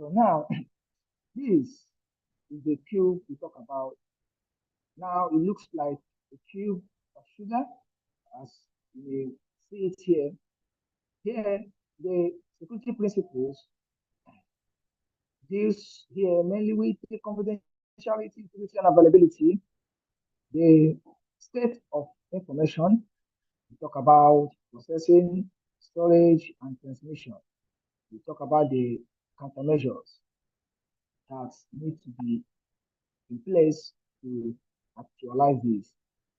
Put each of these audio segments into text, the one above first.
So now, this is the cube we talk about. Now it looks like a cube of sugar, as you see it here. Here, the security principles deals here mainly with the confidentiality, integrity, and availability, the state of information. We talk about processing, storage, and transmission. We talk about the countermeasures that need to be in place to actualize this.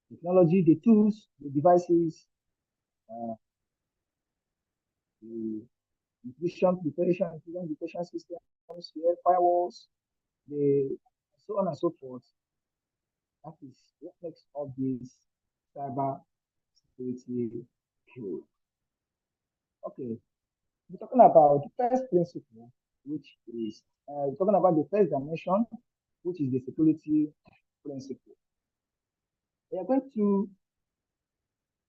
Technology, the tools, the devices, the intuition preparation, intelligent detection systems, the firewalls, the so on and so forth. That is what makes up this cyber security code. Okay, we're talking about the first principle, which is we're talking about the first dimension, which is the security principle. We are going to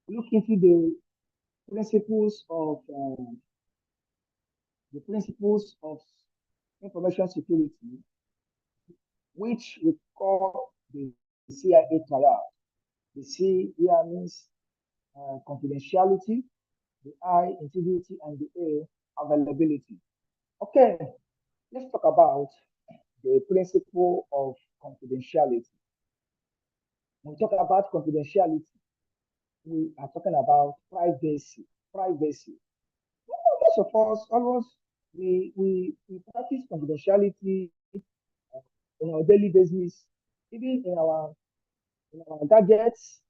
look into the principles of information security, which we call the CIA triad. The C here means confidentiality, the I, integrity, and the A, availability. Okay, let's talk about the principle of confidentiality. When we talk about confidentiality, we are talking about privacy. Privacy. Most of us, almost, we practice confidentiality on our daily basis, even in our gadgets,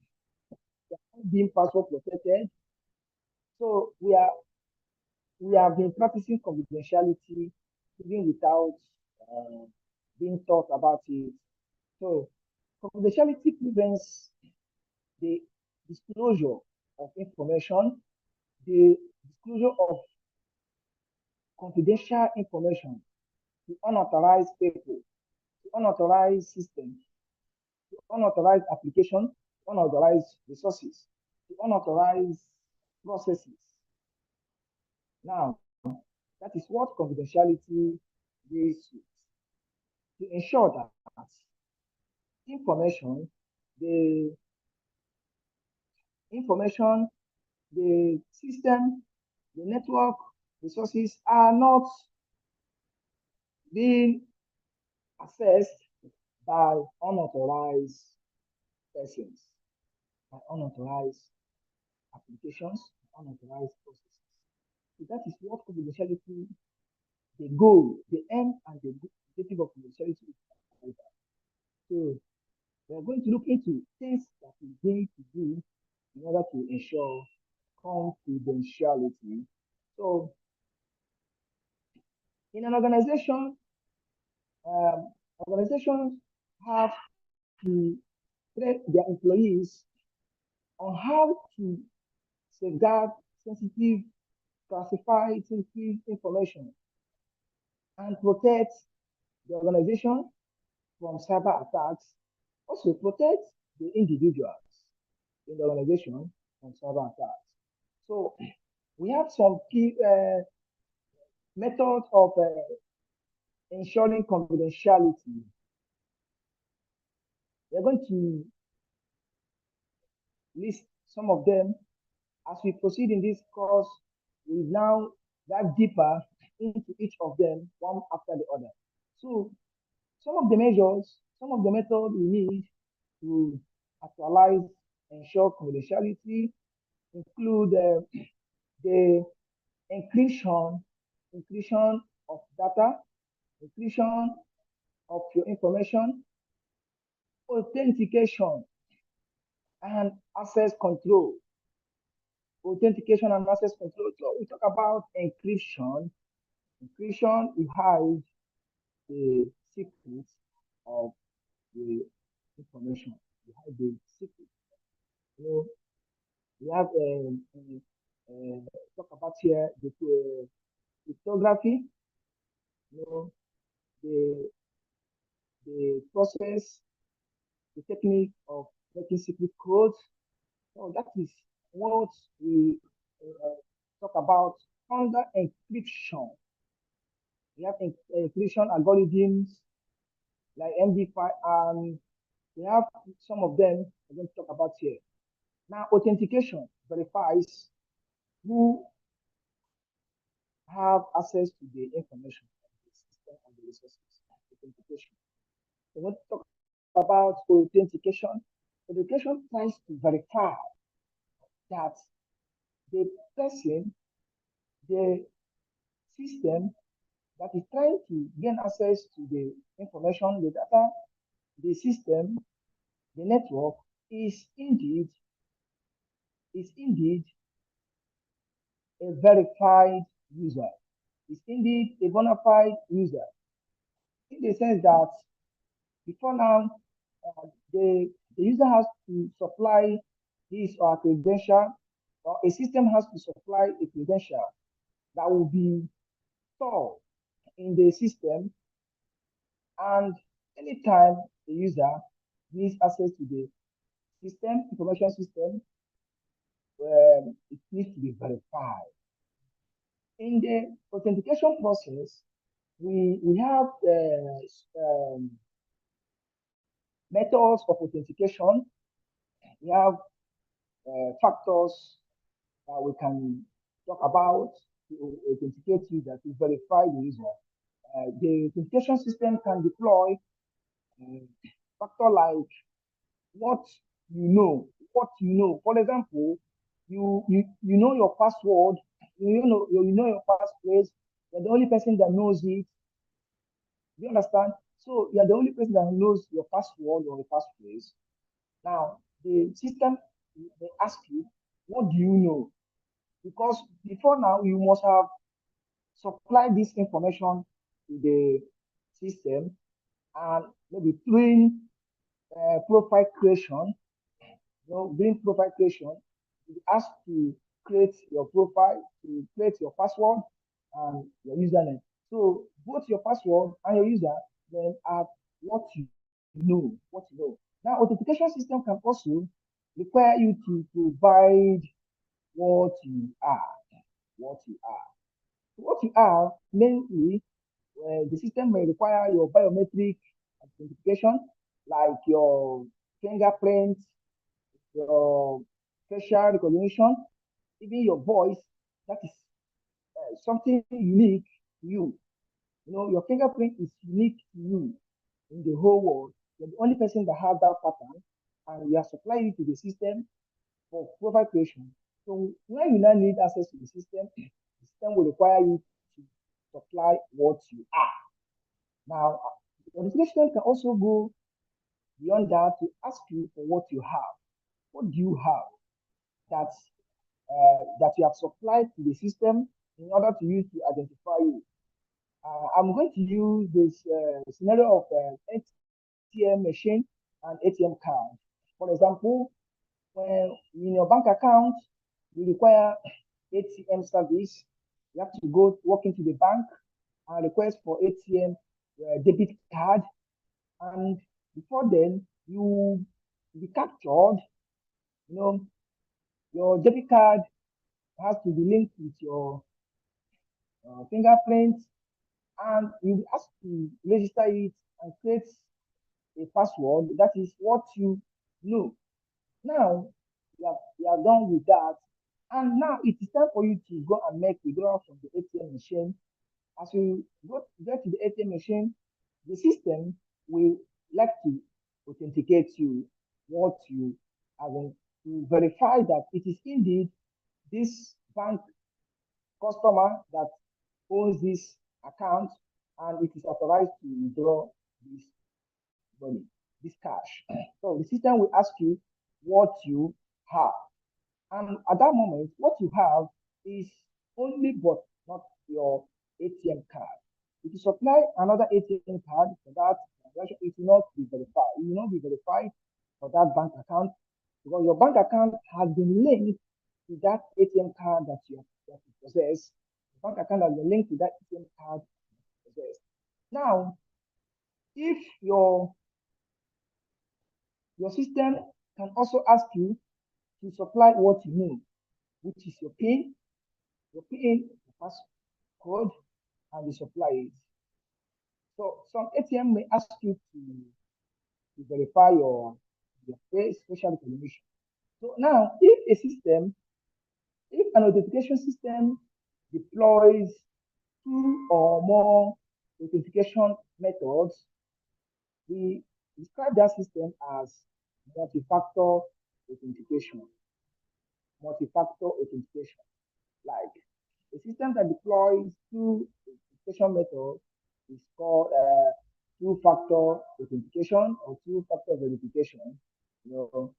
being password protected. So we have been practicing confidentiality even without being taught about it. So confidentiality prevents the disclosure of information, the disclosure of confidential information to unauthorized people, to unauthorized systems, to unauthorized applications, unauthorized resources, to unauthorized processes. Now, that is what confidentiality deals with. To ensure that information, the system, the network resources are not being accessed by unauthorized persons, by unauthorized applications, unauthorized processes. So that is what confidentiality, the goal, the end, and the objective of confidentiality is. So we are going to look into things that we need to do in order to ensure confidentiality. So in an organization, organizations have to train their employees on how to safeguard sensitive, classified, sensitive information and protect the organization from cyber attacks, also protect the individuals in the organization from cyber attacks. So we have some key methods of ensuring confidentiality. We're going to list some of them. As we proceed in this course, we now dive deeper into each of them, one after the other. So some of the measures, some of the methods we need to actualize, ensure confidentiality include the encryption of data, encryption of your information, authentication and access control. Authentication and access control. So we talk about encryption. Encryption, you hide the secrets of the information. You hide the secret. You know, we have talk about here the cryptography. You know, the process, the technique of making secret codes. So that is what we talk about under encryption. We have encryption algorithms like MD5, and we have some of them I'm going to talk about here. Now, authentication verifies who have access to the information of the system and the resources. Authentication. We want to talk about authentication. Authentication tries to verify that the person, the system that is trying to gain access to the information, the data, the system, the network is indeed a verified user, is indeed a bona fide user, in the sense that before now, the user has to supply his or her credential, or a system has to supply a credential that will be stored in the system, and anytime the user needs access to the system, information system, it needs to be verified. In the authentication process, we have methods of authentication. We have factors that we can talk about to authenticate user, to verify the user. The authentication system can deploy factor like what you know, what you know. For example, you know your password, you know your passphrase. You're the only person that knows it. Do you understand? So you're the only person that knows your password or your passphrase. Now the system, they ask you, what do you know? Because before now you must have supplied this information to the system, and maybe doing profile creation, doing profile creation, you ask to create your profile, to create your password and your username. So both your password and your user then are what you know. Now, authentication system can also require you to provide what you are, what you are. What you are, mainly, the system may require your biometric identification, like your fingerprint, your facial recognition, even your voice. That is something unique to you. Your fingerprint is unique to you in the whole world. You're the only person that has that pattern, and we are supplying it to the system for profile creation. So when you now need access to the system will require you to supply what you are. Now, the system can also go beyond that to ask you for what you have. What do you have that you have supplied to the system in order to use to identify you? I'm going to use this scenario of ATM machine and ATM card. For example, when in your bank account, you require ATM service. You have to go walk into the bank and request for ATM debit card. And before then, you be captured. Your debit card has to be linked with your fingerprint, and you'll be asked to register it and create a password. That is what you know. Now, you are done with that. And now it is time for you to go and make withdrawal from the ATM machine. As you get to the ATM machine, the system will like to authenticate you, what you are going to verify that it is indeed this bank customer that owns this account, and it is authorized to withdraw this money, this cash. So the system will ask you what you have. And at that moment, what you have is only but not your ATM card. If you supply another ATM card for that transaction, it will not be verified. It will not be verified for that bank account, because your bank account has been linked to that ATM card that you possess. The bank account has been linked to that ATM card you possess. Now, if your system can also ask you to supply what you know, which is your PIN, your passcode, and the supply it. So some ATM may ask you to verify your face facial recognition. So now, if an authentication system deploys two or more authentication methods, we describe that system as multi-factor authentication. Multi-factor authentication. Like a system that deploys two authentication methods is called two-factor authentication or two-factor verification. You know,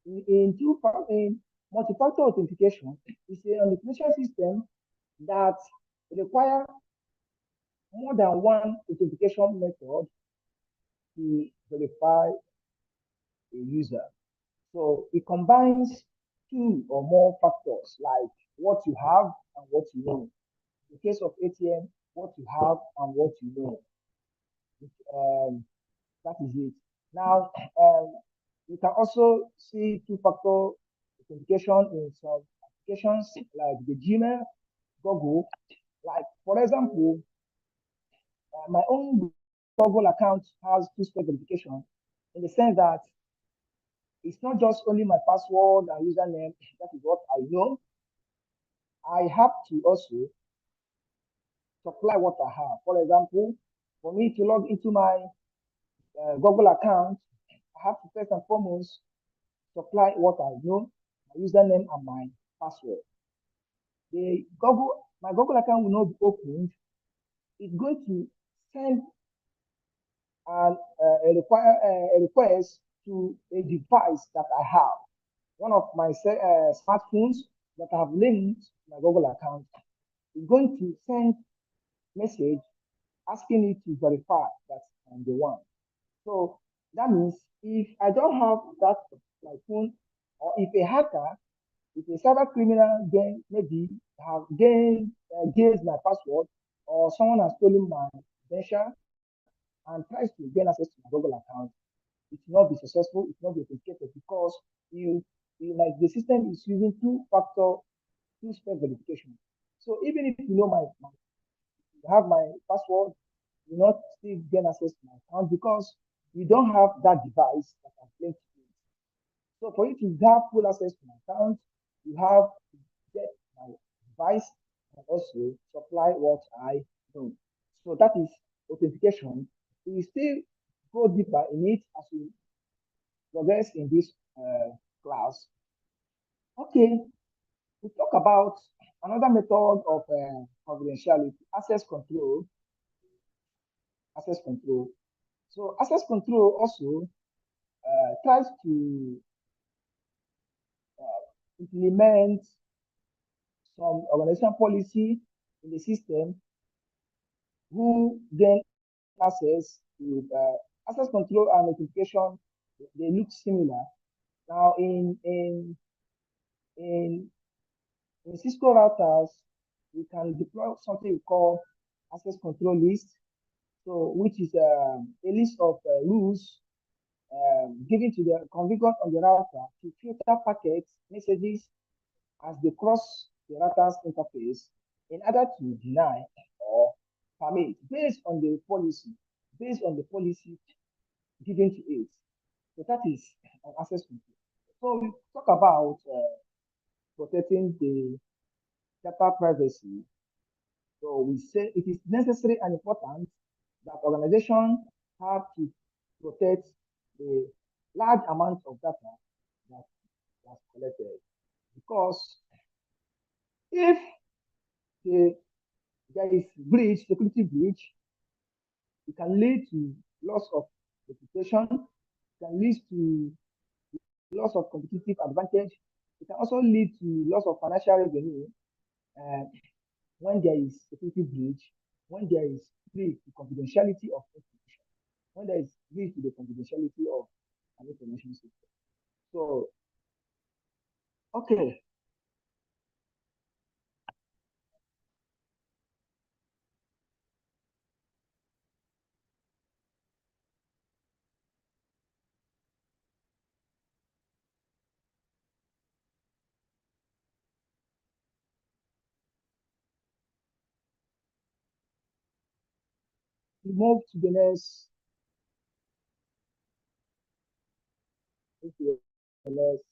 in multi-factor authentication is an authentication system that require more than one authentication method to verify a user. So it combines two or more factors like what you have and what you know. In the case of ATM, what you have and what you know. Um, that is it. Now, you can also see two-factor authentication in some applications like the Gmail, Google. Like, for example, my own Google account has two-step verification in the sense that it's not just only my password and username, that is what I know. I have to also supply what I have. For example, for me to log into my Google account, I have to first and foremost supply what I know, my username and my password. My Google account will not be opened. It's going to send a request to a device that I have. One of my smartphones that I have linked to my Google account is going to send message asking it to verify that I'm the one. So that means if I don't have that my phone, or if a hacker, if a cyber criminal maybe have gained my password, or someone has stolen my credential and tries to gain access to my Google account, it will not be successful, it will not be authenticated because like the system is using two-step verification. So even if you know you have my password, you will not still gain access to my account because you don't have that device that can link to it. So for you to have full access to my account, you have to get my device and also supply what I know. So that is authentication. We will still go deeper in it as we progress in this class. Okay, we talk about another method of confidentiality, access control. Access control. So access control also tries to implement some organization policy in the system who gain access to access control and notification. They look similar. Now in in Cisco routers, we can deploy something we call access control list. So which is a list of rules given to the configured on the router to filter packets, messages as they cross the router's interface in order to deny or permit based on the policy given to it. So that is an access control. So we talk about protecting the data privacy. So we say it is necessary and important that organizations have to protect the large amount of data that was collected. Because if the, there is security breach, it can lead to loss of reputation, it can lead to loss of competitive advantage, it can also lead to loss of financial revenue uh, when there is security breach, when there is breach to confidentiality of information, when there is breach to the confidentiality of an information system. So, okay, We move to the next. Okay, next.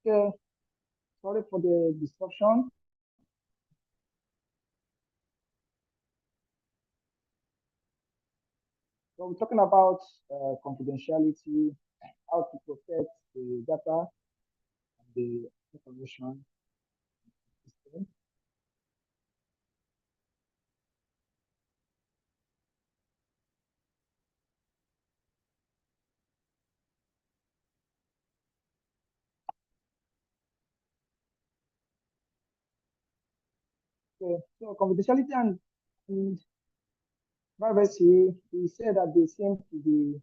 Okay, sorry for the disruption. So we're talking about confidentiality, how to protect the data and the information system. Okay, so confidentiality and privacy, we say that they seem to be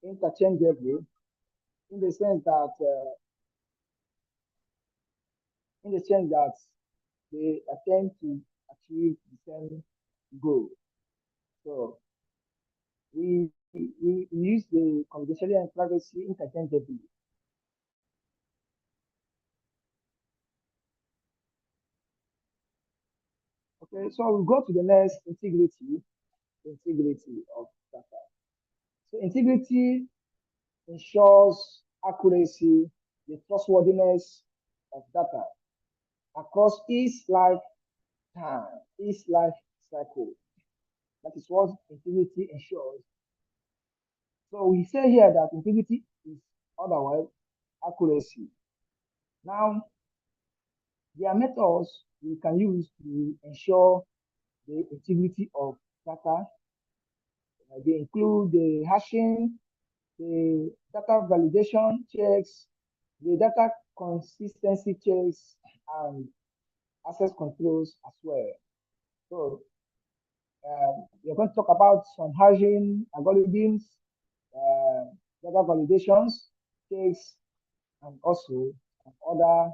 interchangeable in the sense that they attempt to achieve the same goal. So we use the confidentiality and privacy interchangeably. Okay, so we go to the next integrity of data. So integrity ensures accuracy, the trustworthiness of data across each lifetime, each life cycle. That is what integrity ensures. So we say here that integrity is otherwise accuracy. Now, there are methods we can use to ensure the integrity of data. They include the hashing, the data validation checks, the data consistency checks, and access controls as well. So we're going to talk about some hashing algorithms, uh, data validations, checks, and also other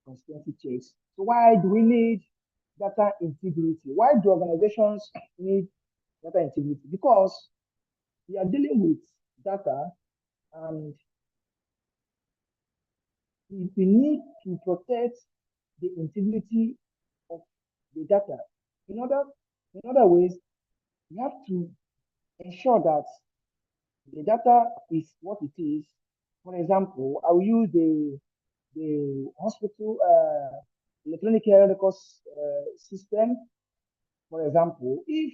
consistency checks. So why do we need data integrity? Why do organizations need data integrity? Because we are dealing with data and we need to protect the integrity of the data. In other, in other ways, we have to ensure that the data is what it is. For example, I will use the hospital electronic health records system. For example, if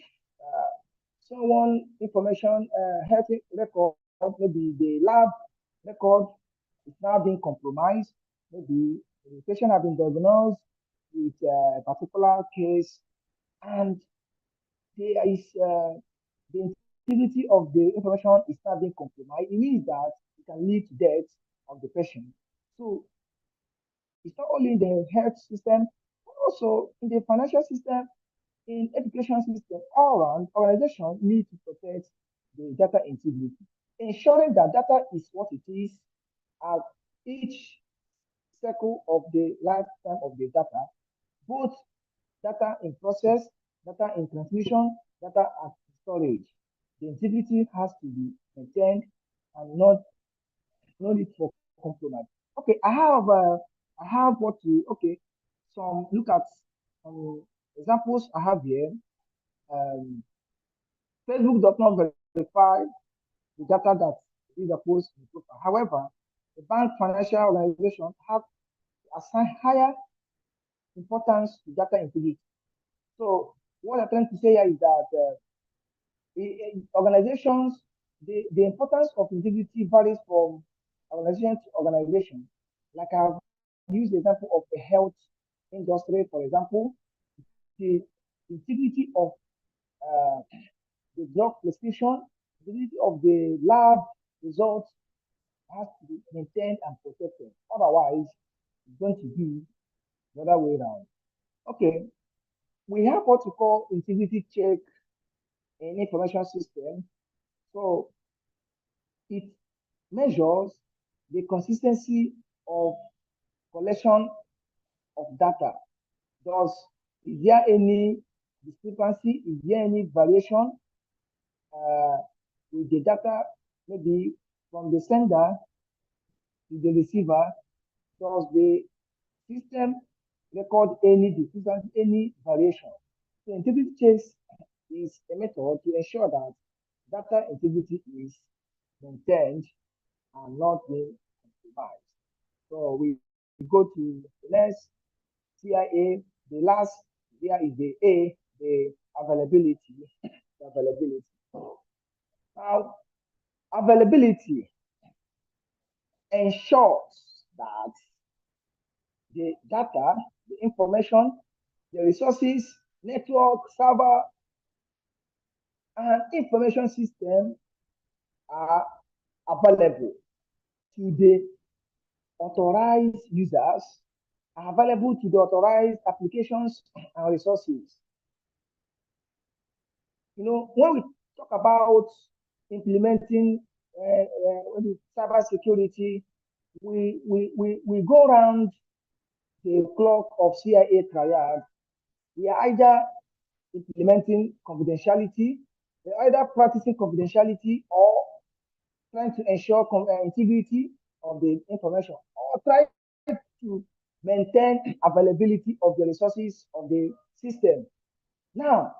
someone information health record, maybe the lab record is now being compromised, maybe The patient has been diagnosed with a particular case, and there is the integrity of the information is not being compromised. It means that it can lead to death of the patient. So it's not only in the health system, but also in the financial system, in education system, all around, organizations need to protect the data integrity, ensuring that data is what it is at each cycle of the lifetime of the data, both data in process, data in transmission, data at storage. The integrity has to be maintained and not no need for compromise. Okay, I have what to some look at some examples I have here. Um, Facebook does not verify the data that is posted in the profile. However, the bank financial organization have assigned higher importance to data integrity. So what I'm trying to say here is that organizations, the importance of integrity varies from organization to organization. Like I've used the example of the health industry, for example, the integrity of uh, the drug prescription, the integrity of the lab results has to be maintained and protected. Otherwise, it's going to be the other way around. Okay, we have what we call integrity check in information system. So it measures the consistency of collection of data. Thus, is there any discrepancy? Is there any variation uh, with the data, maybe from the sender to the receiver? Does the system record any discrepancy, any variation? So integrity checks is a method to ensure that data integrity is maintained and not being compromised. So we go to the next CIA. The last there is the A, the availability. The availability. Now, availability ensures that the data, the information, the resources, network, server, and information system are available to the authorized users, are available to the authorized applications and resources. You know, when we talk about implementing cybersecurity, we go around the clock of CIA triad. We are either implementing confidentiality, we're either practicing confidentiality or trying to ensure integrity of the information or try to maintain availability of the resources of the system. Now,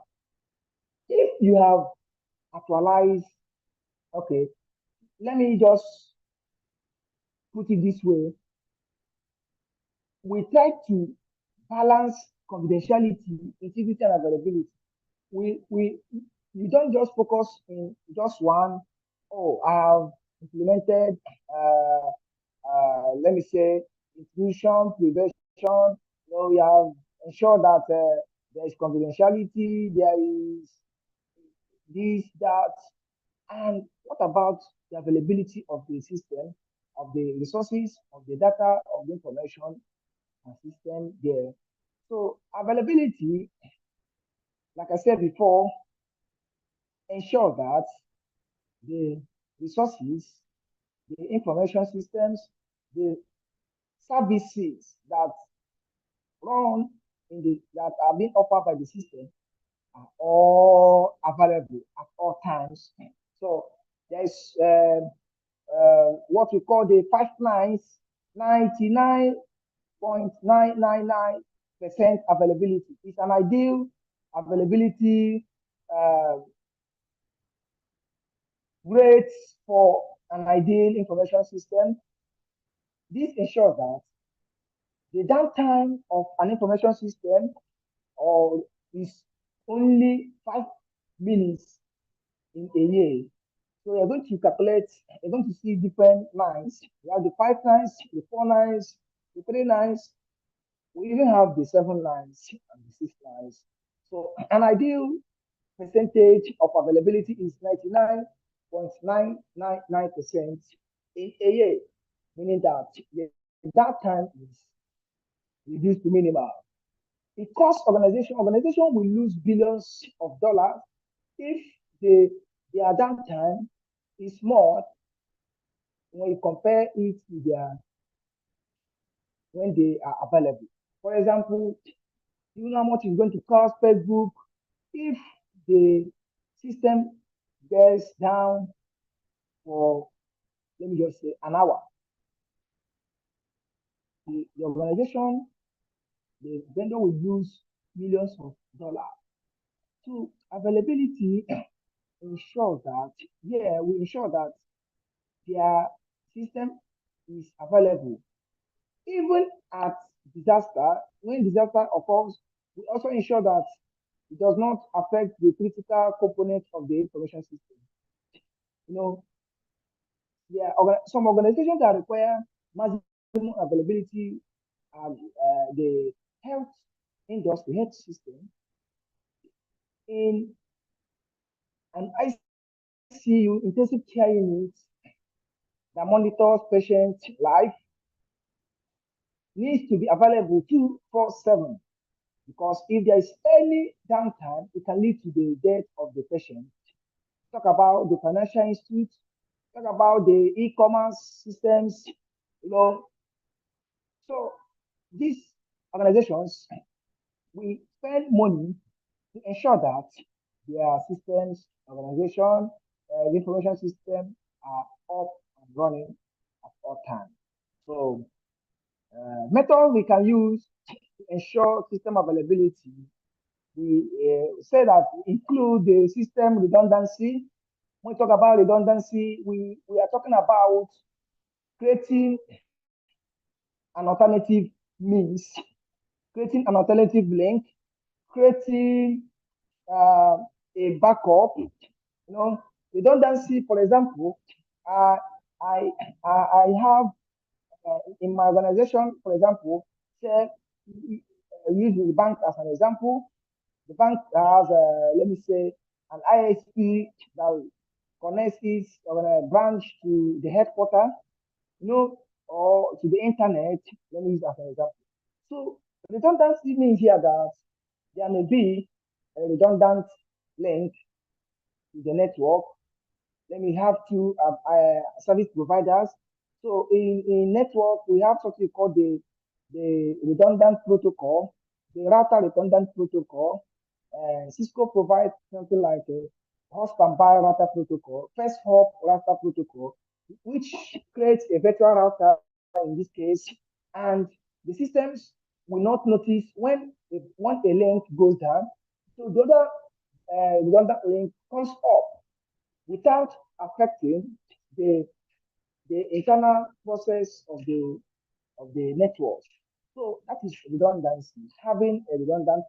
if you have actualized, okay, let me just put it this way. We try to balance confidentiality, integrity, and availability. We don't just focus in just one. Oh, I have implemented, let me say, intrusion prevention. You know, we have ensured that there is confidentiality, there is this, that, and what about the availability of the system, of the resources, of the data, of the information and system there? So availability, like I said before, ensure that the resources, the information systems, the services that run in the that are being offered by the system are all available at all times. So there is what we call the 99.999% availability. It's an ideal availability rate for an ideal information system. This ensures that the downtime of an information system or is only 5 minutes in a year. So you're going to calculate, you're going to see different nines. You have the 5 nines, the 4 nines, the 3 nines. We even have the 7 nines and the 6 nines. So an ideal percentage of availability is 99.999% in a year, meaning that the downtime is reduced to minimal. It costs organization will lose billions of dollars if their downtime is more when you compare it to their when they are available. For example, you know how much it's going to cost Facebook if the system goes down for, let me just say, an hour. The organization, the vendor will lose millions of dollars. So availability ensures that, yeah, we ensure that their system is available. Even at disaster, when disaster occurs, we also ensure that it does not affect the critical component of the information system. You know, there are some organizations that require maximum availability and the health industry, health system in an ICU, intensive care unit that monitors patient life needs to be available 24/7 because if there is any downtime, it can lead to the death of the patient. Talk about the financial institute, talk about the e-commerce systems, you know. So these organizations, we spend money to ensure that their systems, organization, information system are up and running at all times. So method we can use to ensure system availability, we say that include the system redundancy. When we talk about redundancy, we are talking about creating an alternative means, creating an alternative link, creating a backup. You know, redundancy, for example, I have in my organization, for example, say, use the bank as an example. The bank has, let me say, an ISP that connects its branch to the headquarters, you know, or to the internet. Let me use that as an example. So redundancy means here that there may be a redundant link to the network. Then we have two service providers. So in network, we have something called the redundant protocol, the router redundant protocol. Cisco provides something like a host and buy router protocol, first hop router protocol, which creates a virtual router in this case, and the systems will not notice when a link goes down. So the other redundant link comes up without affecting the internal process of the network. So that is redundancy, having a redundant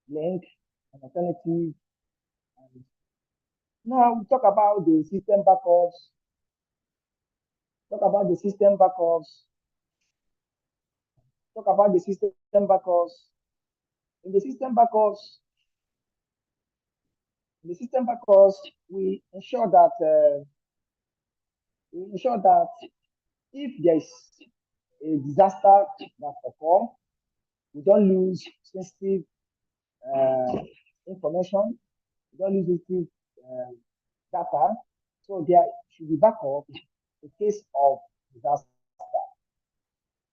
link, an alternative. And now we talk about the system backups. Talk about the system backups. Talk about the system backups. In the system backups, we ensure that if there is a disaster that occurs, we don't lose sensitive information, we don't lose sensitive data. So there should be backup in case of disaster.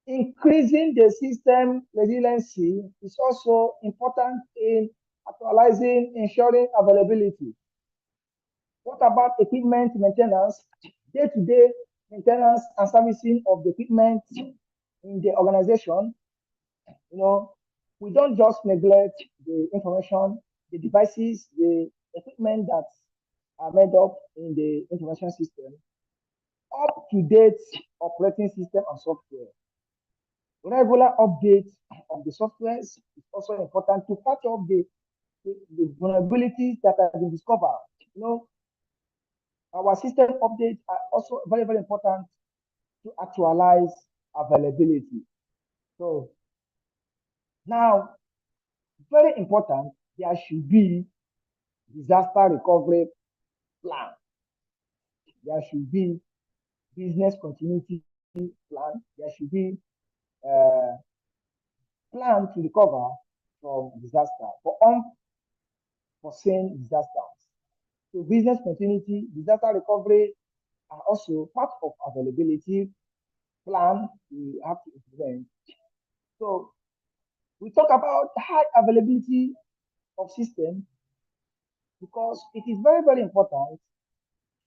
Increasing the system resiliency is also important in actualizing, ensuring availability. What about equipment maintenance? Day-to-day maintenance and servicing of the equipment in the organization. You know, we don't just neglect the information, the devices, the equipment that are made up in the information system. Up-to-date operating system and software. Regular updates of the software is also important to patch up the vulnerabilities that have been discovered. You know, our system updates are also very, very important to actualize availability. So now, very important, there should be disaster recovery plan. There should be business continuity plan. There should be uh, plan to recover from disaster for unforeseen disasters. So business continuity, disaster recovery are also part of availability plan we have to implement. So we talk about high availability of system because it is very, very important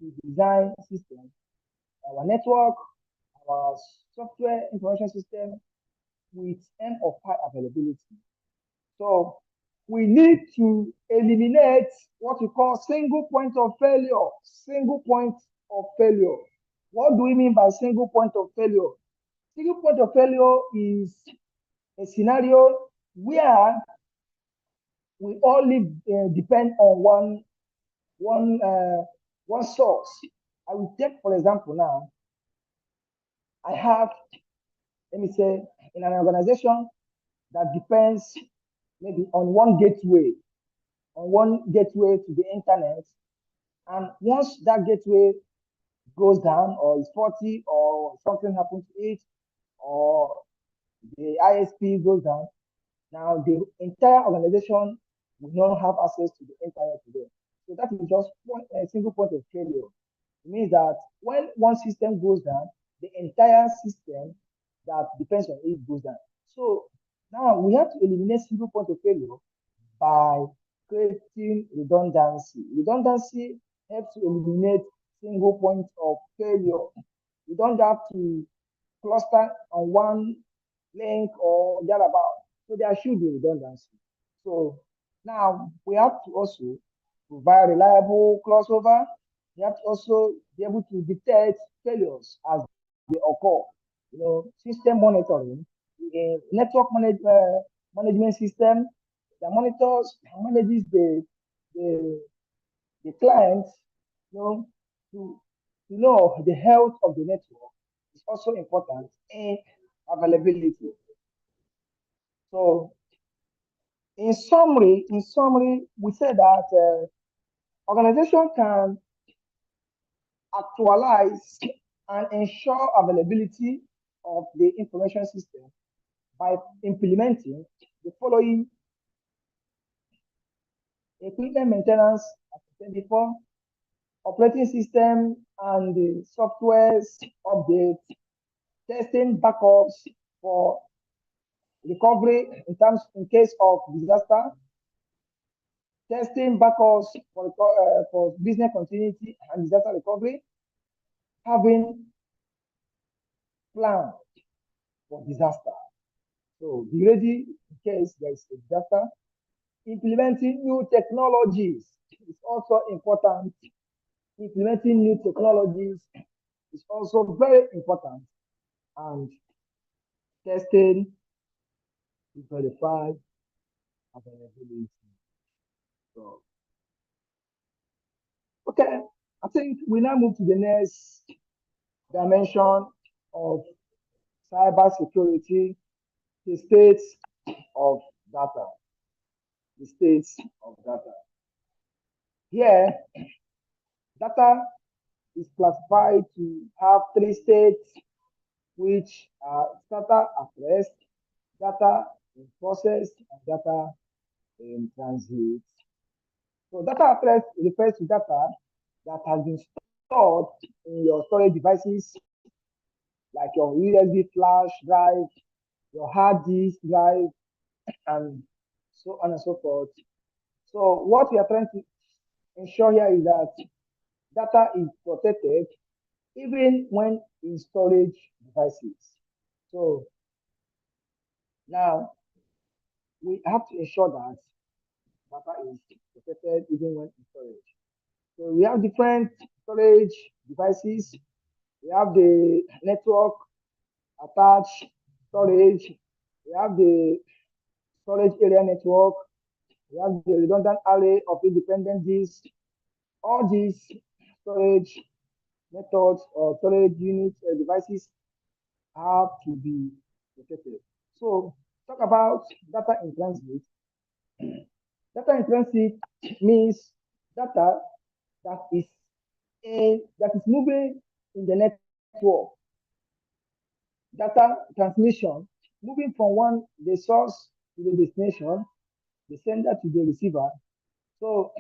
to design systems, our network, our software information system with aim of high availability. So we need to eliminate what we call single point of failure. Single point of failure. What do we mean by single point of failure? Single point of failure is a scenario where we only depend on one source. I will take, for example, now I have, let me say, in an organization that depends maybe on one gateway to the internet. And once that gateway goes down or is faulty or something happens to it or the ISP goes down, now the entire organization will not have access to the internet today. So that is just a single point of failure. It means that when one system goes down, the entire system that depends on it goes down. So now we have to eliminate single point of failure by creating redundancy. Redundancy helps to eliminate single point of failure. You don't have to cluster on one link or thereabout. So there should be redundancy. So now we have to also provide reliable crossover. We have to also be able to detect failures as they occur. System monitoring, network management system that monitors and manages the, the clients, to know the health of the network is also important in availability. So in summary, we say that organization can actualize and ensure availability of the information system by implementing the following: equipment maintenance, as I said before, operating system and the software's update, testing backups for recovery in case of disaster, testing backups for business continuity and disaster recovery, having plan for disaster. So be ready in case there is a disaster. Implementing new technologies is also important. Implementing new technologies is also very important. And testing to verify availability. So, okay, I think we now move to the next dimension of cybersecurity, the states of data. The states of data. Here, data is classified to have three states, which are data at rest, data in process, and data in transit. So data at rest refers to data that has been stored in your storage devices, like your USB flash drive, your hard disk drive, and so on and so forth. So what we are trying to ensure here is that data is protected even when in storage devices. So now we have to ensure that data is protected even when in storage. So we have different storage devices. We have the network attached storage. We have the storage area network. We have the redundant array of independent disks. All these storage methods or storage units devices have to be protected. So talk about data in transit. Data in transit means data that is that is moving in the network. Data transmission moving from the source to the destination, the sender to the receiver. So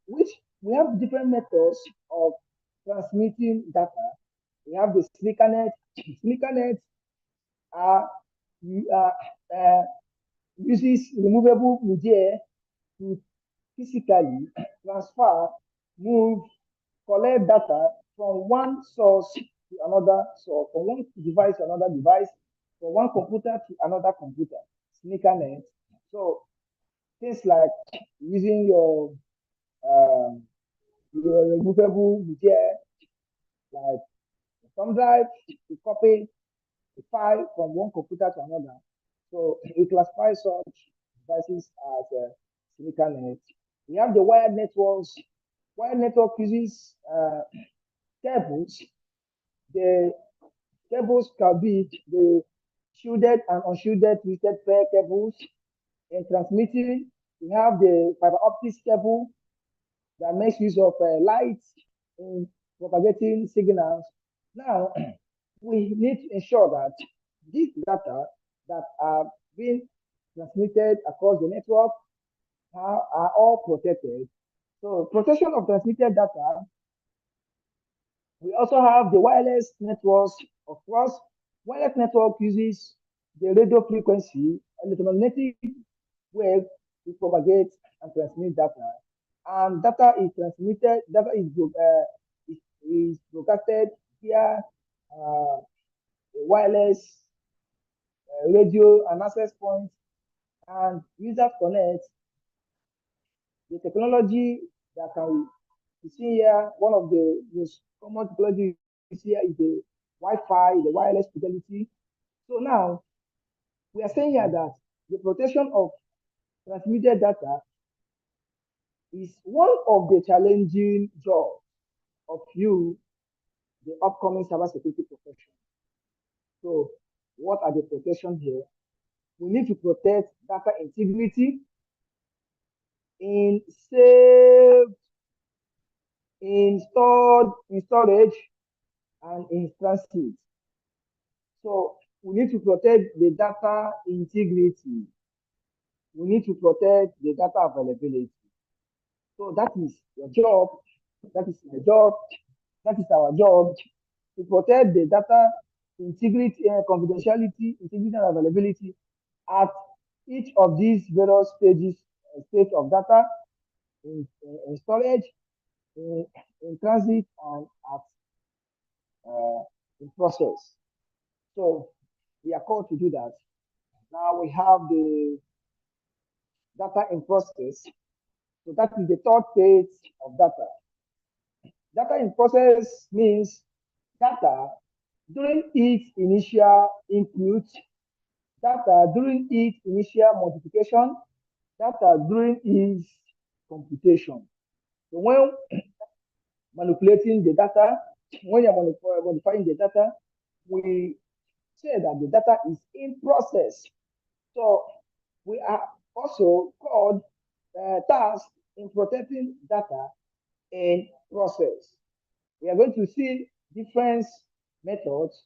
which we have different methods of transmitting data. We have the sneaker net. Sneaker net are, uh, uh, uses removable media to physically transfer, move, collect data from one source to another source, from one device to another device, from one computer to another computer. Sneaker net. So things like using um, your removable media like thumb drive to copy a file from one computer to another. So we classify such devices as sneaker net. We have the wired networks. Wired network uses cables. The cables can be the shielded and unshielded twisted pair cables. In transmitting, we have the fiber optic cable that makes use of light in propagating signals. Now, we need to ensure that these data that are being transmitted across the network are all protected. So protection of transmitted data, we also have the wireless networks. Of course, wireless network uses the radio frequency, electromagnetic wave to propagate and transmit data. And data is transmitted, is broadcasted via wireless radio and access points, and users connect. The technology that can be seen here, one of the most common technology here is the Wi-Fi, the wireless fidelity. So now we are saying here that the protection of transmitted data is one of the challenging jobs of you, the upcoming cybersecurity profession. So what are the protections here? We need to protect data integrity in saved, in storage, and in transit. So we need to protect the data integrity. We need to protect the data availability. So that is your job. That is my job. That is our job to protect the data integrity, confidentiality, integrity, and availability at each of these various stage of data in storage, in transit, and at in process. So we are called to do that. Now we have the data in process. So that is the third phase of data. Data in process means data during its initial input, data during its initial modification, data during its computation. So when manipulating the data, when you're modifying the data, we say that the data is in process. So we are also called tasked in protecting data in process. We are going to see different methods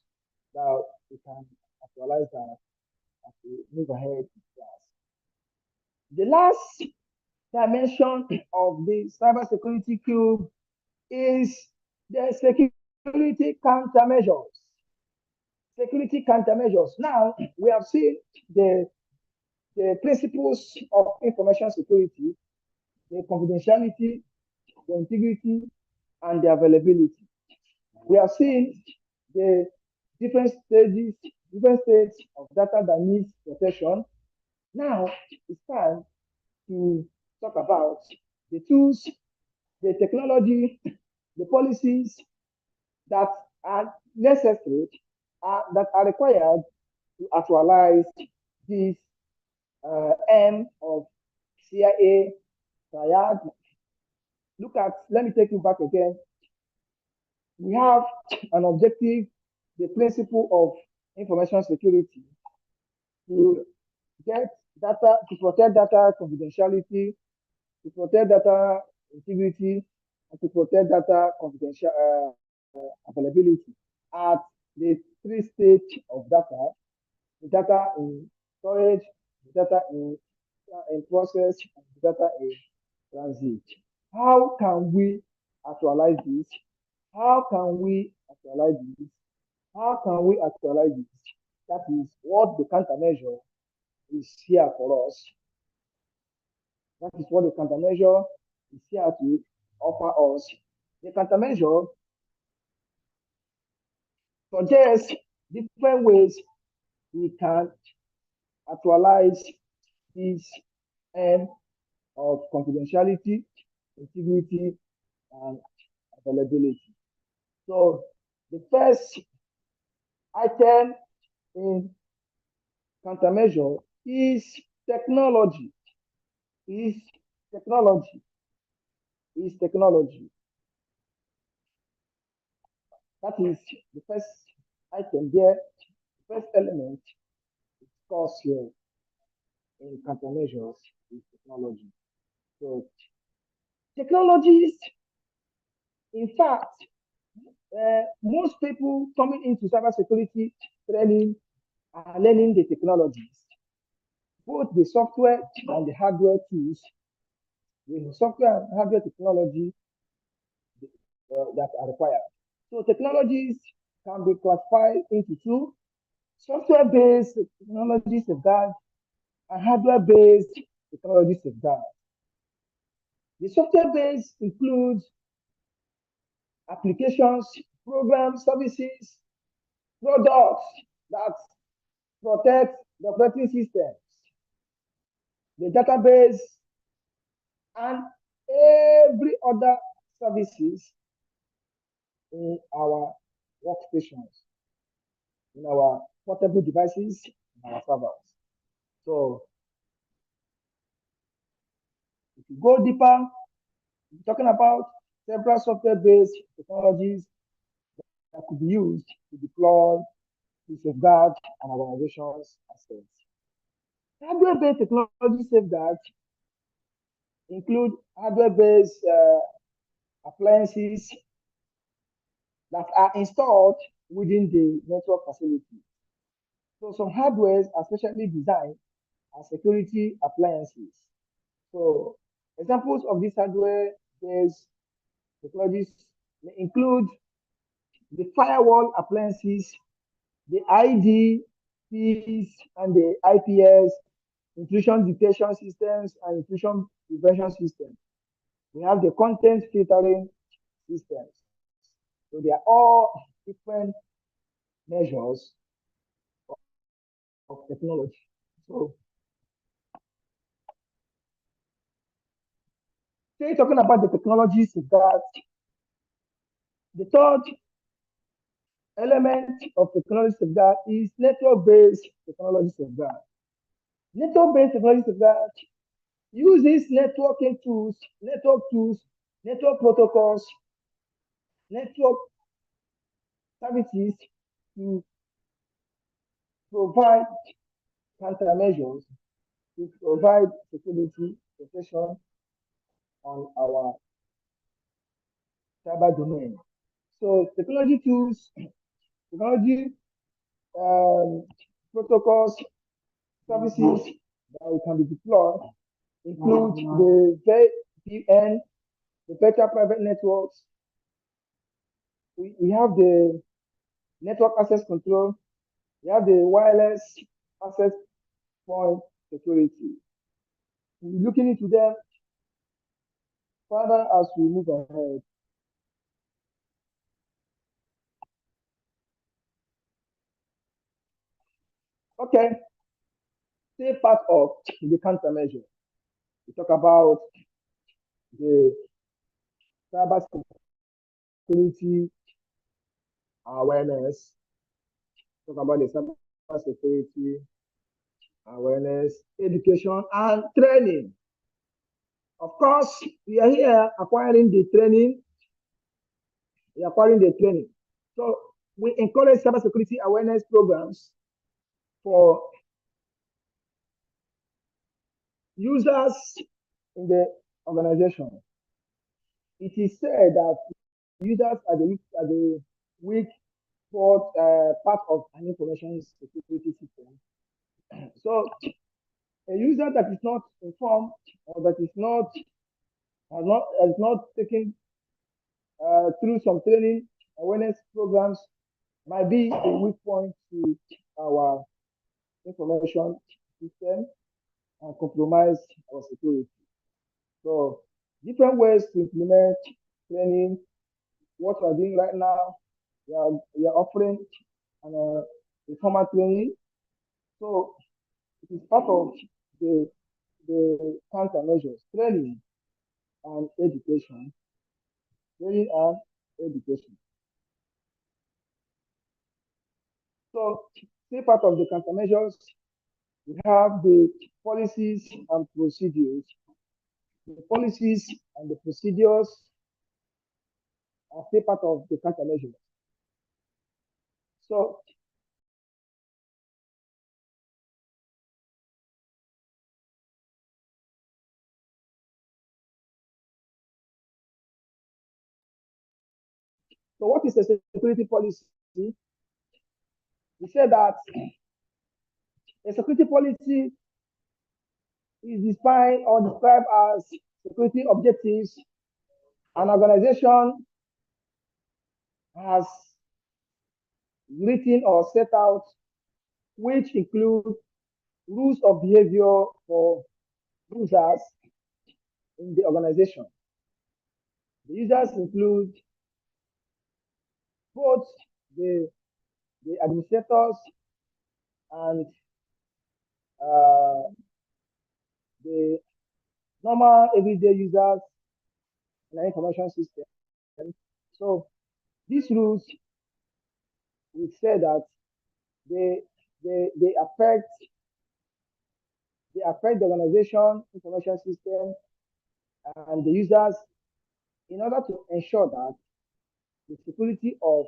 that we can actualize that as we move ahead in class. The last dimension of the cybersecurity cube is the security countermeasures. Security countermeasures. Now, we have seen the principles of information security, the confidentiality, the integrity, and the availability. We have seen the different states of data that needs protection. Now it's time to talk about the tools, the technology, the policies that are necessary, that are required to actualize this aim of CIA triad. Let me take you back again. We have an objective, the principle of information security. to get data, to protect data confidentiality, to protect data integrity, and to protect data confidential availability at the three stage of data: the data in storage, the data in process, and the data in transit. How can we actualize this? How can we actualize this? How can we actualize this? That is what the countermeasure is here for us. That is what the countermeasure is here to offer us. The countermeasure suggests different ways we can actualize this end of confidentiality, integrity, and availability. So the first item in countermeasure is technology. Is technology. Is technology. That is the first item there. The first element discussed here in countermeasures is technology. So technologies, in fact, most people coming into cybersecurity training are learning the technologies, both the software and the hardware tools, the software and hardware technology that are required. So technologies can be classified into two: software-based technology safeguard and hardware-based technology safeguard. The software-based includes applications, programs, services, products that protect the operating systems, the database, and every other services in our workstations, in our portable devices, in our servers. So if you go deeper, we're talking about several software-based technologies that could be used to deploy, to safeguard an organization's assets. Hardware-based technology safeguards include hardware-based appliances that are installed within the network facility. So some hardwares are specially designed as security appliances. So examples of these hardware-based technologies may include the firewall appliances, the IDPs and the IPS, intrusion detection systems and intrusion prevention systems. We have the content filtering systems. So they are all different measures of technology. So say talking about the technologies that the third element of technology safeguard is network-based technology safeguard. Network-based technology safeguard uses networking tools, network protocols, network services to provide countermeasures, to provide security protection on our cyber domain. So technology tools, technology protocols, services that can be deployed include the VPN, the virtual private networks. We have the network access control. We have the wireless access point security. We're looking into them further as we move ahead. Okay, say part of the countermeasure. We talk about the cyber security awareness. Talk about the cyber security awareness, education, and training. Of course, we are here acquiring the training. We are acquiring the training. So we encourage cybersecurity awareness programs for users in the organization. It is said that users are the weak part of an information security system. So a user that is not informed or that is not has not taken through some training awareness programs might be a weak point to our information system and compromise our security. So different ways to implement training. What we are doing right now, we are offering an informal training. So it is part of the countermeasures, and education, training and education. So, say part of the countermeasures, we have the policies and procedures. The policies and the procedures are still part of the countermeasures. So, so what is a security policy? We said that a security policy is defined or described as security objectives an organization has written or set out, which include rules of behavior for users in the organization. The users include both the, the administrators and uh, the normal everyday users in an information system. So these rules, we say that they, they affect the organization, information system, and the users in order to ensure that the security of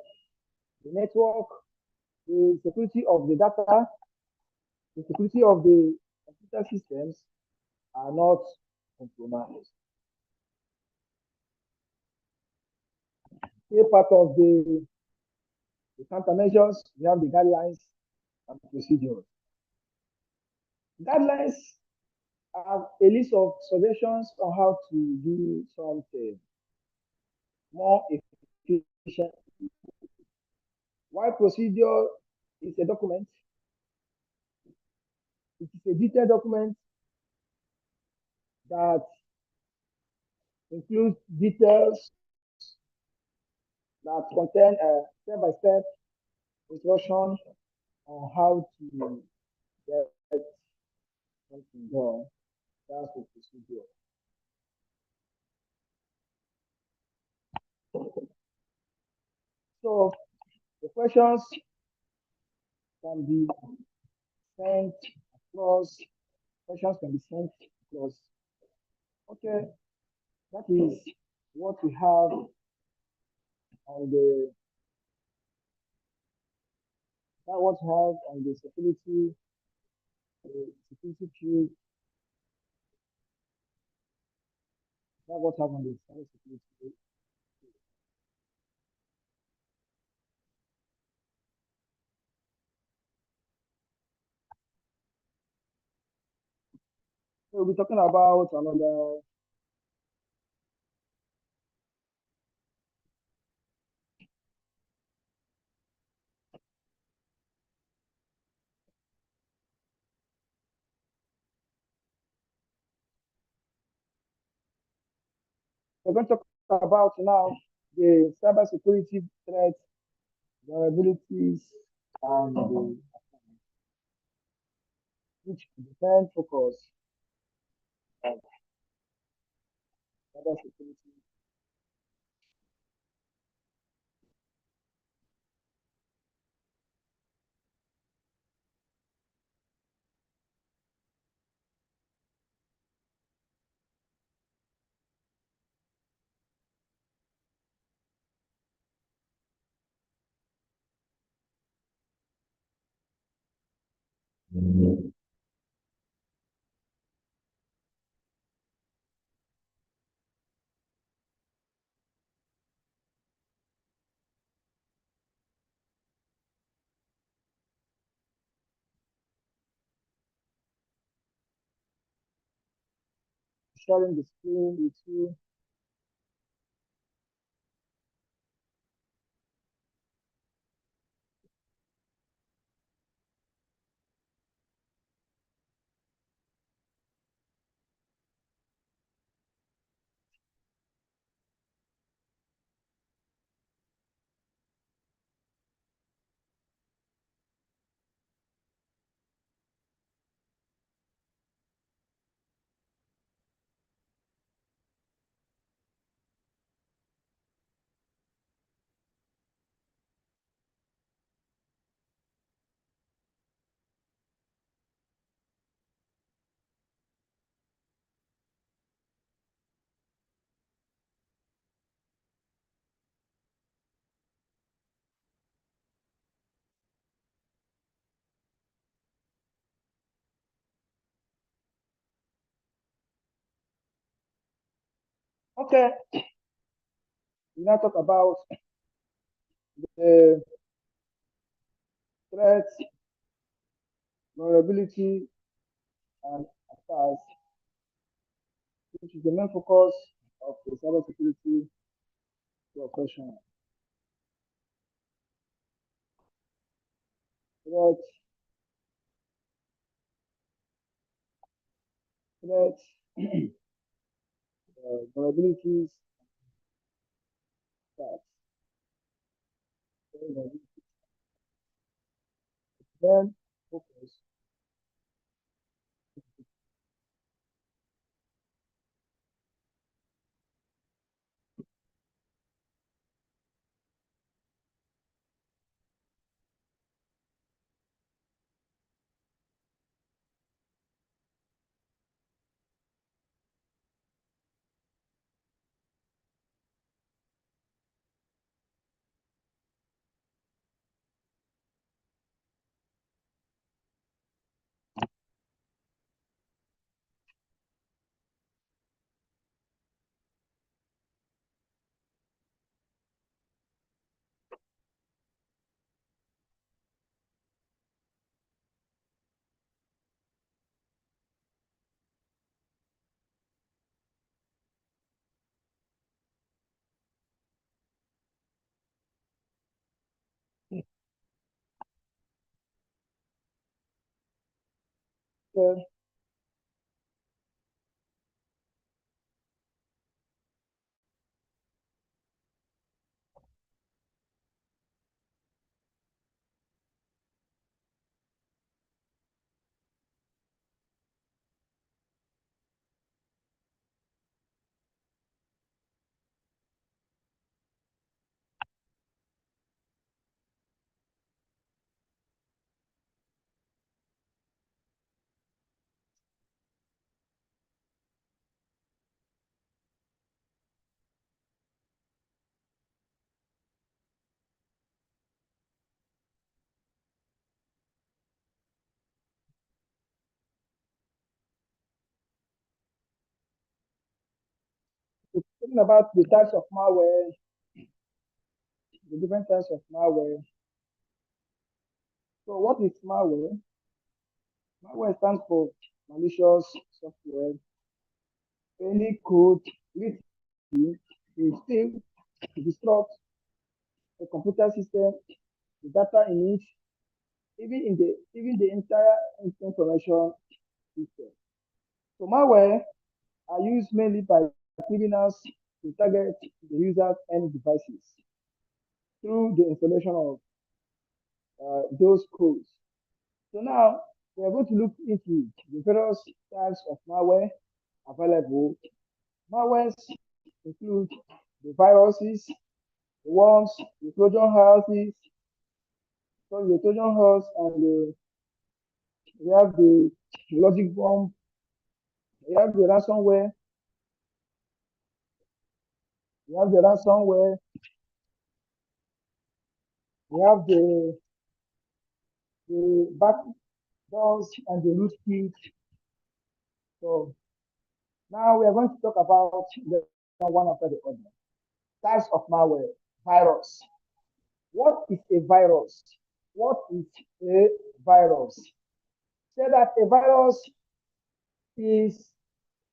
the network, the security of the data, the security of the computer systems are not compromised. Here part of the countermeasures, we have the guidelines and procedures. Guidelines have a list of suggestions on how to do something more efficient. While procedure is a document, it is a detailed document that includes details that contain a step-by-step instruction on how to get something done. That's the procedure. So the questions can be sent across, questions can be sent across. Okay, that is what we have on the what we have on the security field. That what we have on the cybersecurity field. So we'll be talking about another. We're going to talk about now the cybersecurity threats, vulnerabilities, and the which defend focus on cybersecurity. sharing the screen with you. Okay, we now talk about the threats, vulnerability, and attacks, which is the main focus of the cybersecurity profession. Threats, threats, vulnerabilities, attacks. Then focus. Okay. Talking about the types of malware, the different types of malware. So what is malware? Malware stands for malicious software. Any code written to steal, disrupt a computer system, the data in it, even the entire information system. So malware are used mainly by criminals to target the user's end devices through the installation of those codes. So now we are going to look into the various types of malware available. Malwares include the viruses, the worms, the Trojan horses, the Trojan horse, and we have the logic bomb, we have the ransomware, we have the ransomware, we have the backdoors and the rootkit. So now we are going to talk about the one after the other. Types of malware. Virus. What is a virus? What is a virus? Say that a virus is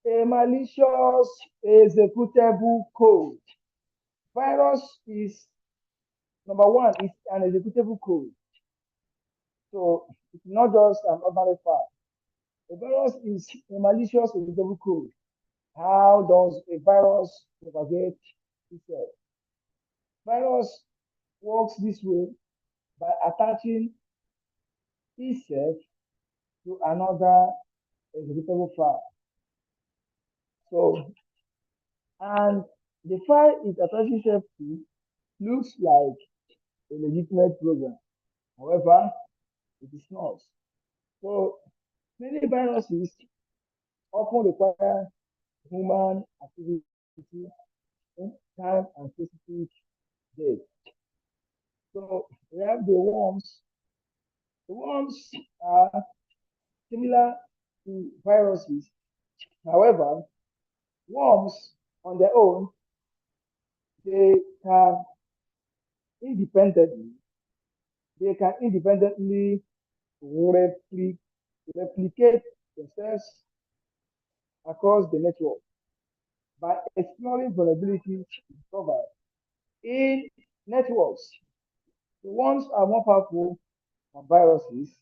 A malicious executable code. Virus is number one, it's an executable code. So it's not just an ordinary file. A virus is a malicious executable code. How does a virus propagate itself? Virus works this way by attaching itself to another executable file. So, and the file it attaches itself to looks like a legitimate program. However, it is not. So, many viruses often require human activity in time and specific date. So, we have the worms. The worms are similar to viruses. However, worms on their own, they can independently, they can independently replicate themselves across the network by exploring vulnerabilities discovered in networks. The ones are more powerful than viruses.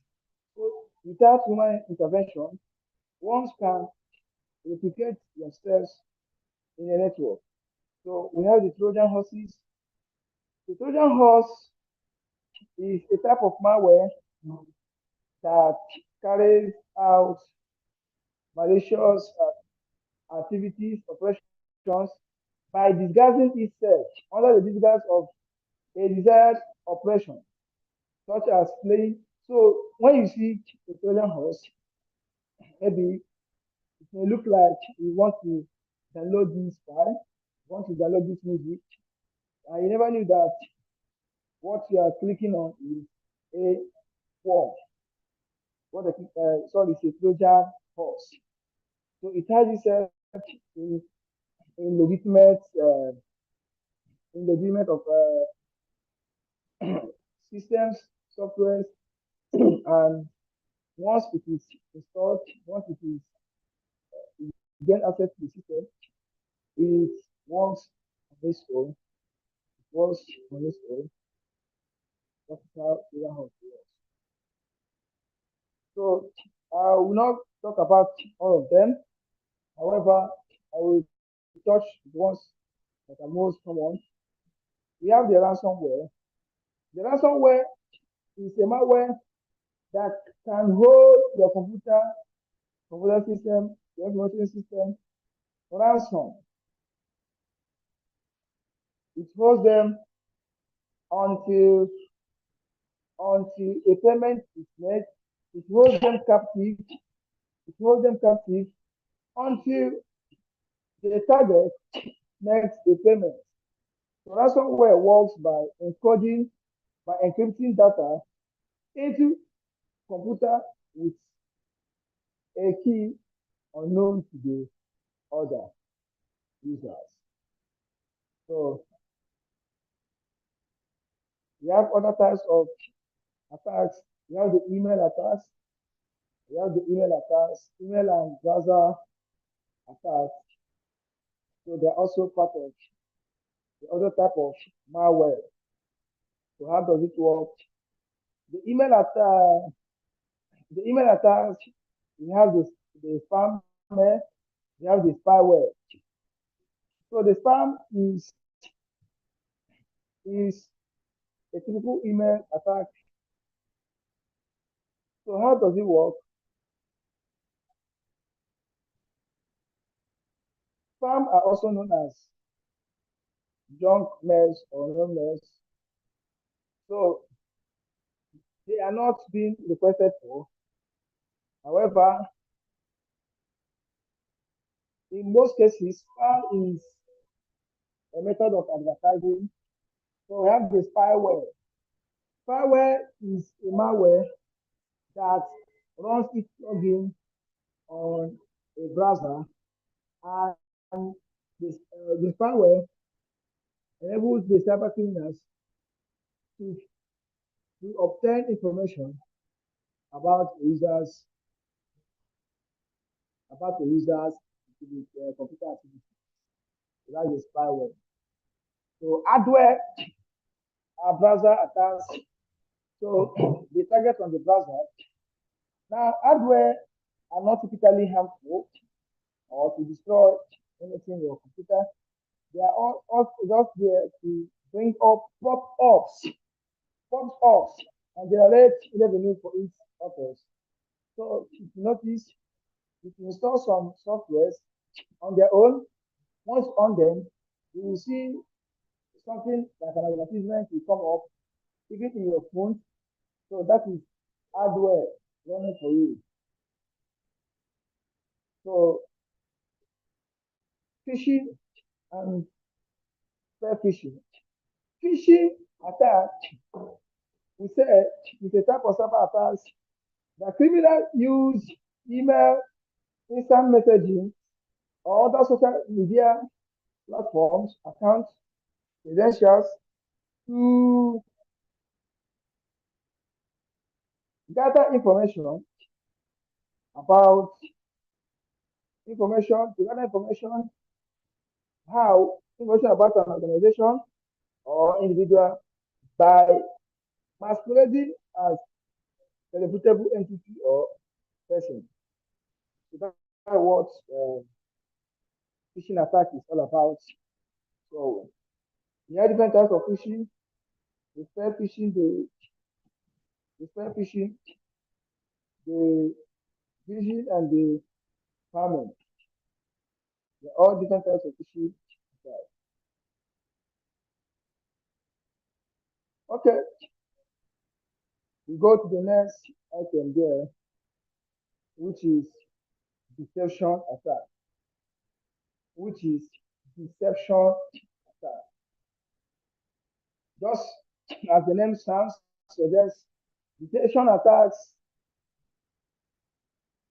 So without human intervention, worms can replicate themselves in a network. So we have the Trojan horses. The Trojan horse is a type of malware that carries out malicious activities, operations by disguising itself under the disguise of a desired operation, such as playing. So when you see a Trojan horse, maybe it may look like you want to download this file, you want to download this music, and you never knew that what you are clicking on is a form. What the sorry, it's a Trojan horse. So it has itself in, in legitimate of systems, software, and once it is installed, once it is gain access to the system, it works on its own, it works on its own. That's how Trojan horse works. So I will not talk about all of them. However, I will touch the ones that are most common. We have the ransomware. The ransomware is a malware that can hold your computer system, your information system ransom. It holds them until a payment is made. It holds them captive. It holds them captive until the target makes a payment. So ransomware works by encrypting data into computer with a key unknown to the other users. So we have other types of attacks. We have the email attacks. We have the email and browser attacks. So they're also part of the other type of malware. So how does it work? The email attack, we have the spam mail, we have the spyware. So the spam is a typical email attack. So how does it work? Spam are also known as junk mails or no mails. So they are not being requested for. However, in most cases, spam is a method of advertising. So we have the spyware. Spyware is a malware that runs its plugin on a browser, and the spyware enables the cyber criminals to, to obtain information about the users with computer activity. So that's the spyware. So hardware are browser attacks. So they target on the browser. Now, hardware are not typically harmful or to destroy anything in your computer. They are all just there to bring up pop-ups, and generate revenue for its authors. So if you notice, if you install some softwares on their own, once on them, you will see something like an advertisement will come up, even in your phone. So that is hardware running for you. So phishing and fair phishing. Phishing attack, we say, is a type of cyber attacks that criminals use email, instant messaging, or other social media platforms, accounts, credentials to gather about information, how information about an organization or individual by masquerading as a reputable entity or person. So that's what phishing attack is all about. So there are different types of phishing. The fair phishing, the phishing, and the spamming. They're all different types of phishing. Okay, we go to the next item there, which is deception attack. Which is deception attack. Just as the name sounds, suggests, deception attacks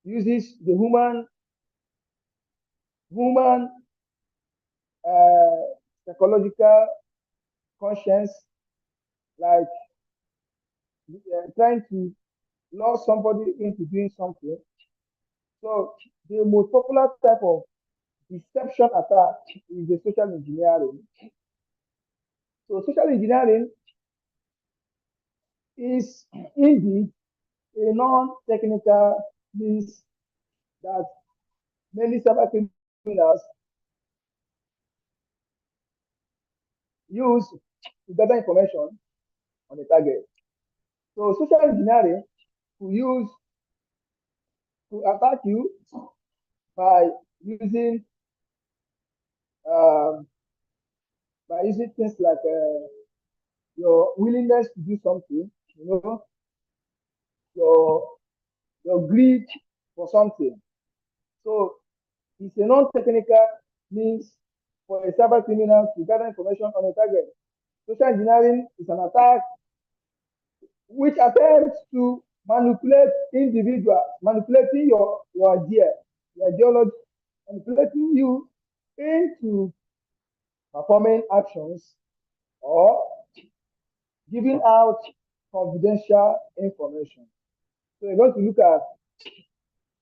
uses the human psychological conscience, like trying to lure somebody into doing something. So the most popular type of deception attack is the social engineering. So social engineering is indeed a non-technical means that many cyber criminals use to gather information on the target. So social engineering to use to attack you by using um, things like your willingness to do something, your greed for something. So it's a non-technical means for a cyber criminal to gather information on a target. Social engineering is an attack which attempts to manipulate individuals, manipulating your idea, your ideology, manipulating you into performing actions or giving out confidential information. So we're going to look at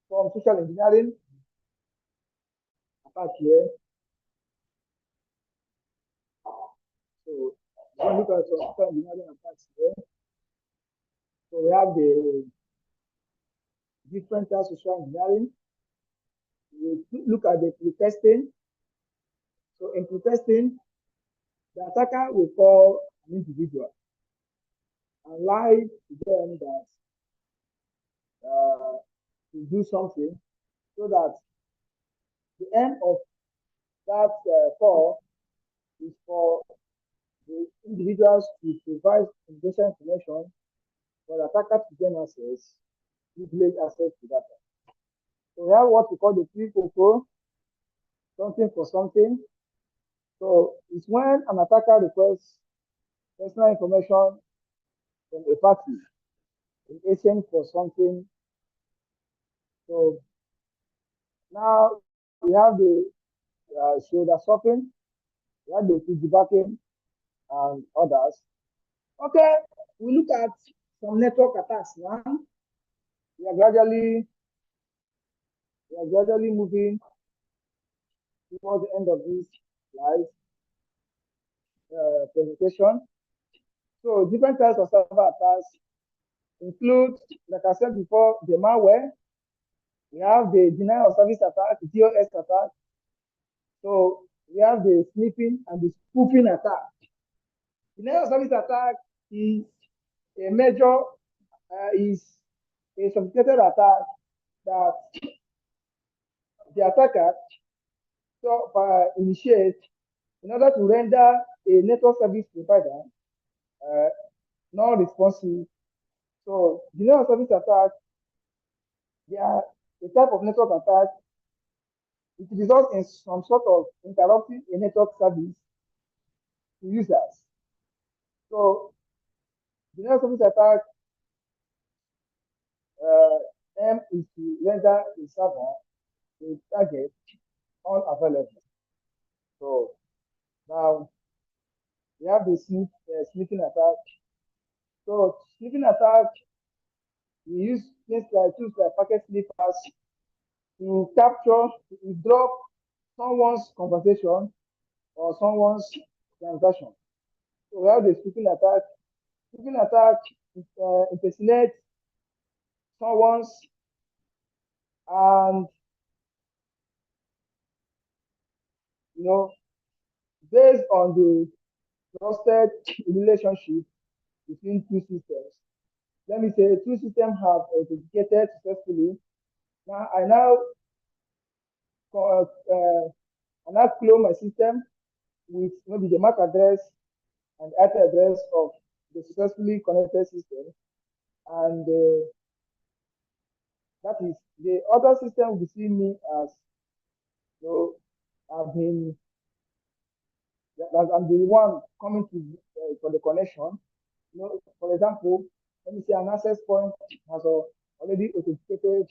from social engineering attack here. So we're going to look at some social engineering attacks here. So we have the different types of social engineering. We look at the pre-testing. So in pre-testing, the attacker will call an individual and lie to them that to do something, so that the end of that call is for the individuals to provide confidential information for the attacker to gain access, privileged access to data. So we have what we call the pre-propos, something for something. So it's when an attacker requests personal information from a party in exchange for something. So now we have the shoulder shopping, we have the piggybacking, and others. Okay, we look at some network attacks now. We are gradually moving towards the end of this slide presentation. So different types of cyber attacks include, like I said before, the malware. We have the denial of service attack, DOS attack. So we have the sniffing and the spoofing attack. Denial of service attack is a major, is a sophisticated attack that the attacker initiates in order to render a network service provider non-responsive. So denial of service attack, they are a type of network attack. It results in some sort of interrupting a network service to users. So denial of service attack aim is to render a server, a target, unavailable. So now we have the sniffing attack. So sniffing attack, we use things like tools like packet sniffers to capture, to withdraw someone's conversation or someone's transaction. So we have the sniffing attack. Sniffing attack impersonates someone's and based on the trusted relationship between two systems. Let me say two systems have authenticated successfully. Now I now clone my system with maybe the MAC address and IP address of the successfully connected system, and that is the other system will see me as I've been that I'm the one coming to for the connection. For example, let me say an access point has already authenticated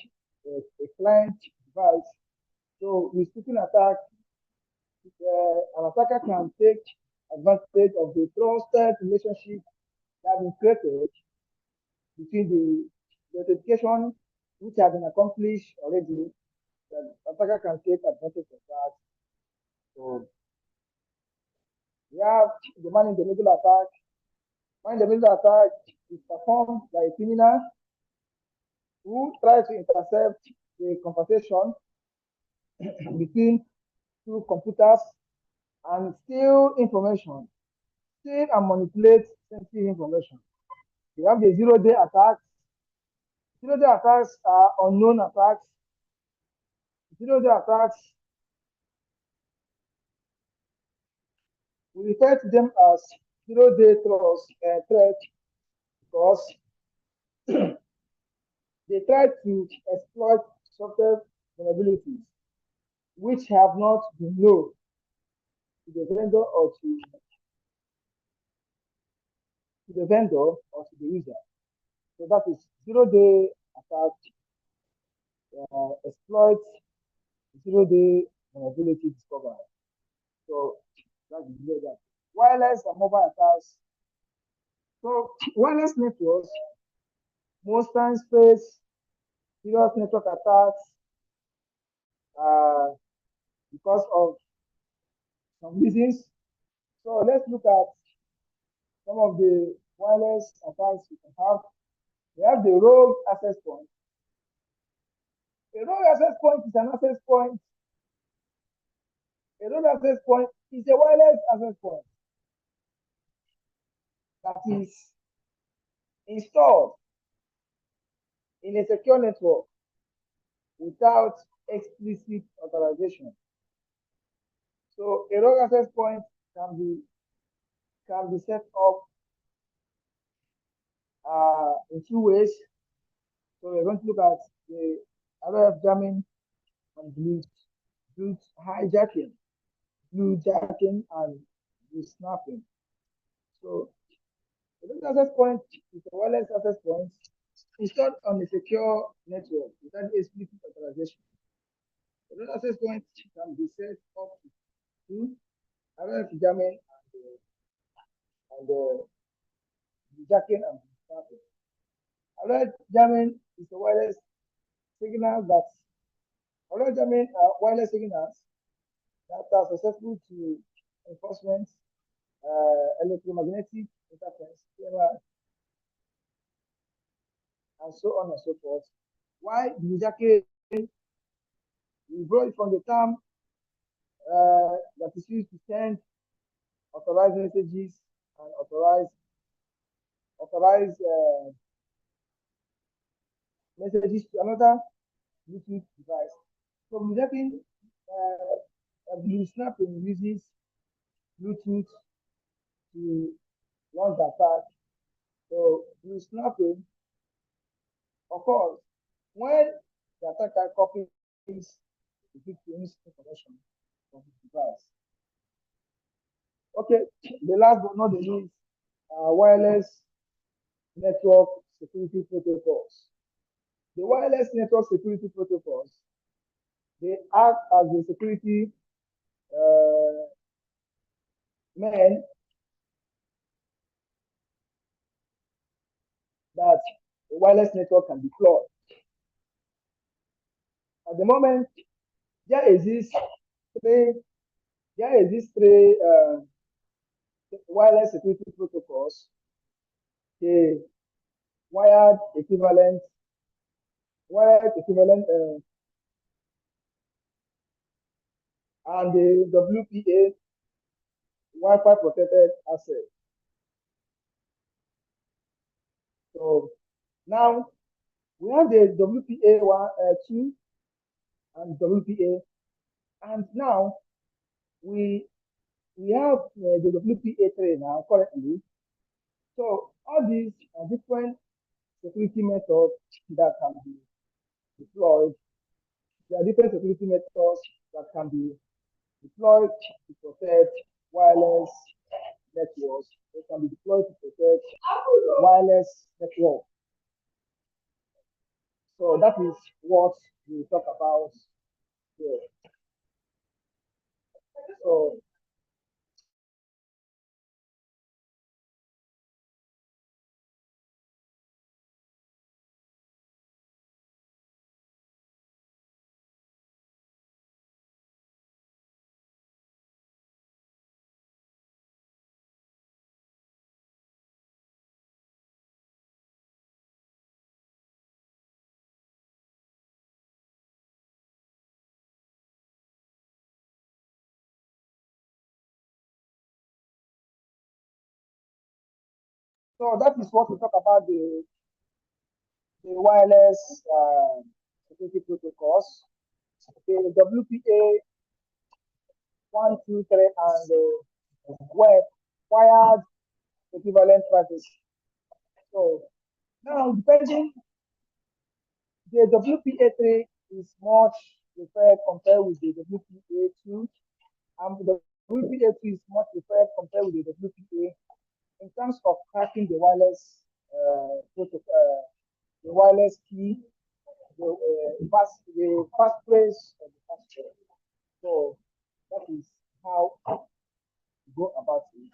a client device. So with phishing attack, an attacker can take advantage of the trusted relationship that has been created between the authentication which has been accomplished already. The attacker can take advantage of that. So we have the man in the middle attack. Man in the middle attack is performed by a criminal who tries to intercept the conversation between two computers and steal information, steal and manipulate sensitive information. We have the zero-day attacks. Zero-day attacks are unknown attacks. Zero-day attacks, we refer to them as zero-day threat because they try to exploit software vulnerabilities which have not been known to the vendor or to the user. So that is zero-day attack exploits zero-day vulnerability discovery. So that's that. Wireless and mobile attacks. So wireless networks most times face serious network attacks because of some reasons. So let's look at some of the wireless attacks we can have. We have the rogue access point. A rogue access point is an access point. A rogue access point is a wireless access point that is installed in a secure network without explicit authorization. So a rogue access point can be set up in two ways. So we're going to look at the RF jamming and blue hijacking, blue jacking, and blue snapping. So the rogue access point is a wireless access point installed on a secure network without explicit authorization. The rogue access point can be set up to RF jamming and jacking and snapping. RF jamming is a wireless signal that wireless signals that are successful to enforcement, electromagnetic interference, EMI, and so on and so forth. Why Bijake, we brought it from the term that is used to send authorized messages and authorized messages to another Bluetooth device. So Bijake, blue snapping uses Bluetooth to launch the attack. So blue snapping occurs when the attacker copies the victim's information from his device. Okay, the last but not the least, wireless network security protocols. The wireless network security protocols, they act as the security uh, men that the wireless network can deploy. At the moment, there exists three, there exists three wireless security protocols. The wired equivalent, wired equivalent, and the WPA, Wi-Fi protected access. So now we have the WPA 2 and WPA, and now we we have the WPA 3 now currently. So all these are different security methods that can be deployed. There are different security methods that can be deployed to protect wireless networks. They can be deployed to protect wireless network. So that is what we talk about here. So so that is what we talk about the wireless security protocols, the WPA 1, 2, 3, and the web wired equivalent traffic. So now, depending, the WPA 3 is much preferred compared with the WPA 2, and the WPA 2 is much preferred compared with the WPA in terms of cracking the wireless the wireless key, the passphrase of the password. So that is how to go about it.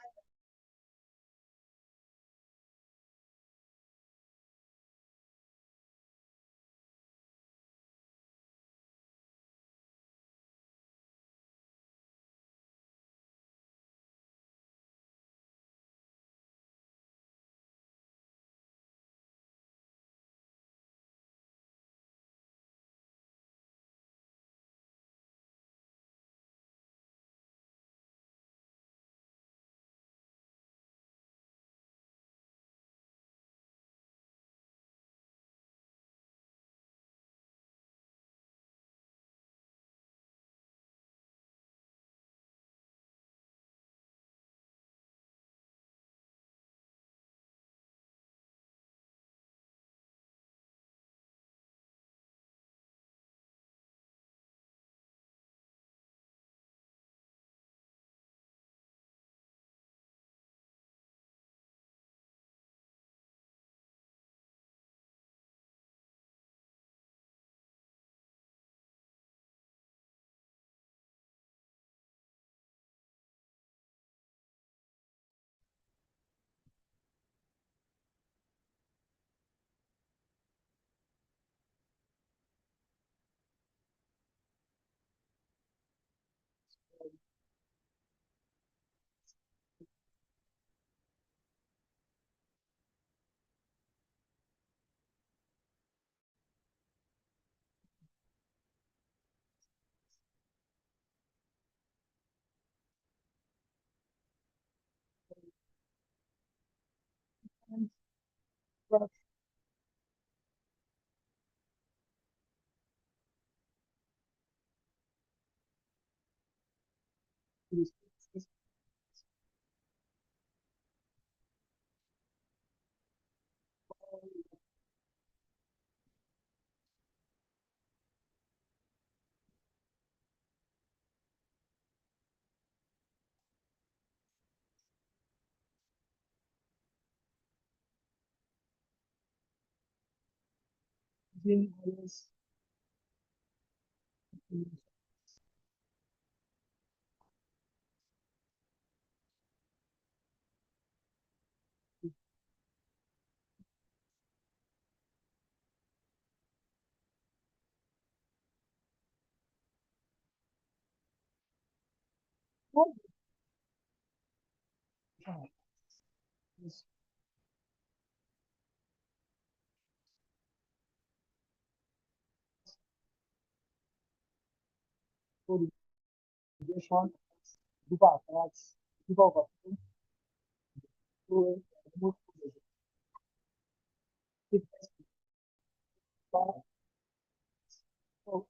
But it's using iOS is code injection, deeper attacks, deeper overflow, so remove code execute file. So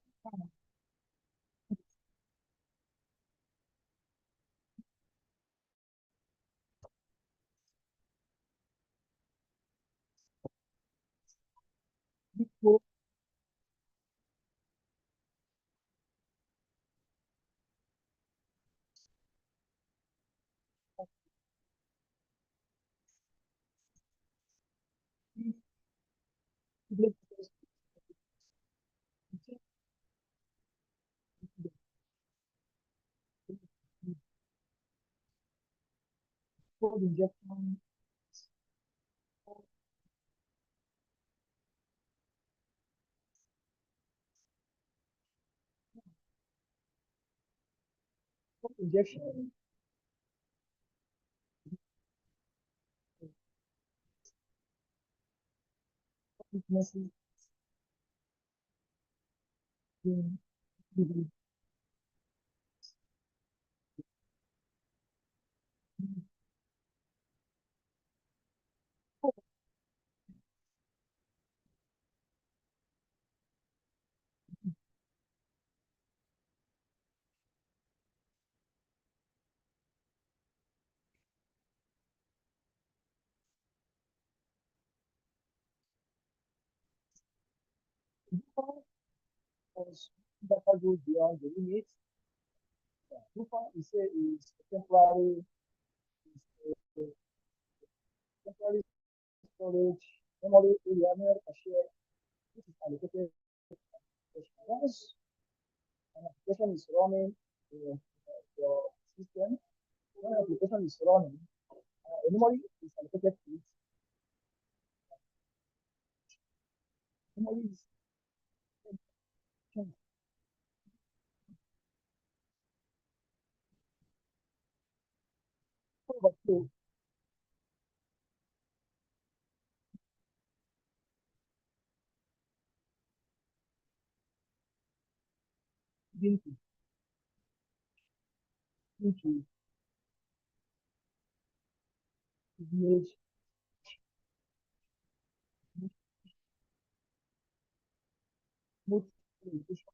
this code code injection, code injection, weaknesses in the because data goes beyond the limits. So far, we say is temporary storage, memory area, memory cache, which is allocated once an application is running your system. When an application is running, a memory is allocated to it. Memory is overflow into into image, smooth communication,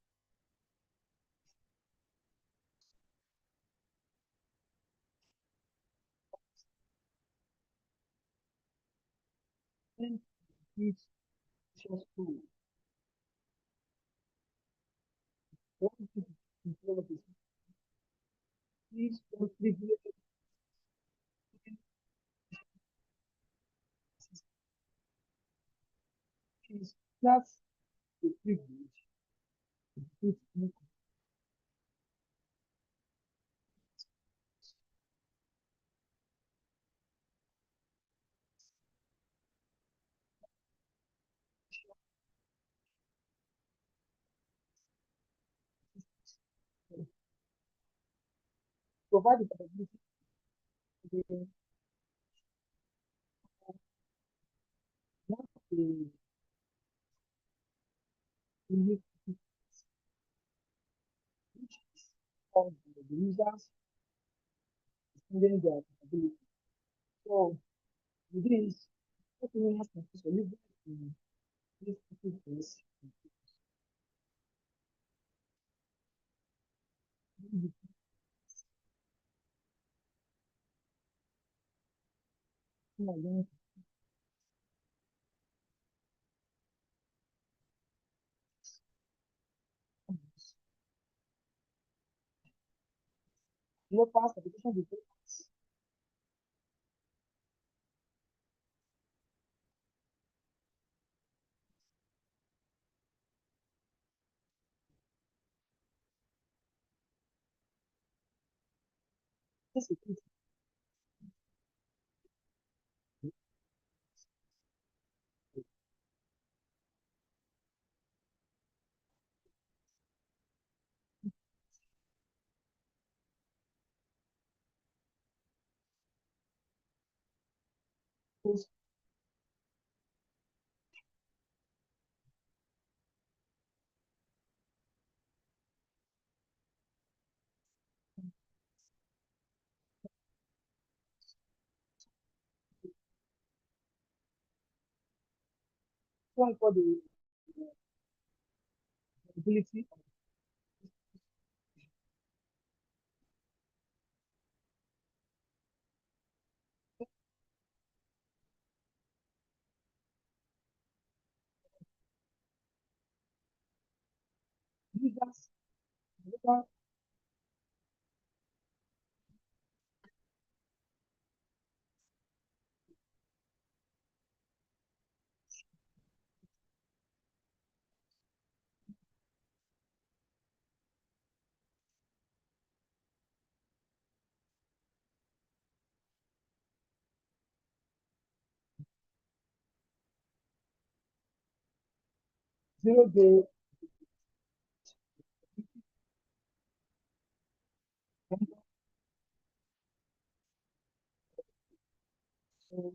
and each just to one to control of the each one privilege is that's the privilege. It's provide the capability to not the unique of the users extending their capability. So with this, What do you have to do? So you guys can please do this. You are going to pass application before this is it. Post 1 for the ability of users, data, 0 day, so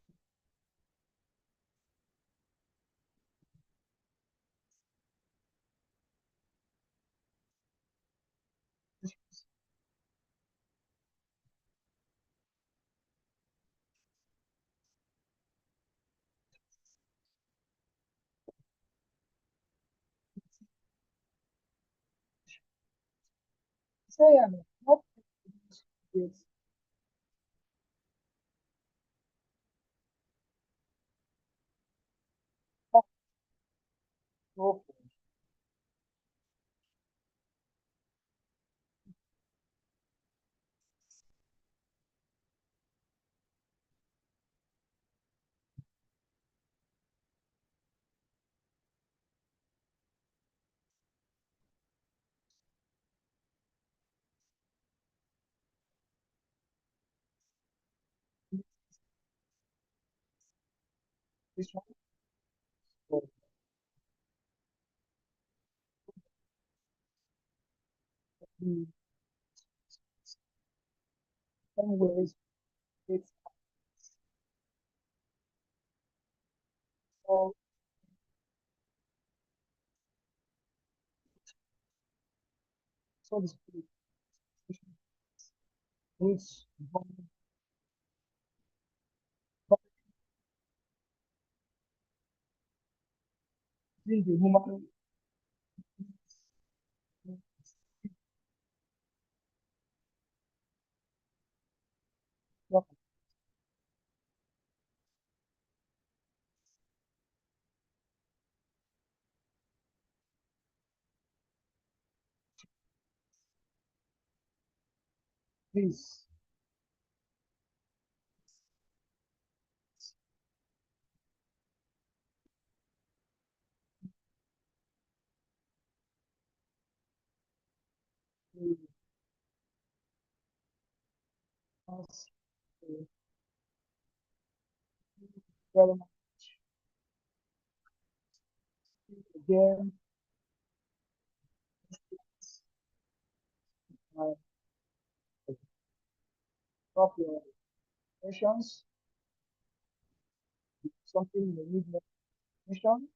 say I'm not with no this one for the some ways it's all so this which between the human this has very much again uh, of your questions, something you need more information,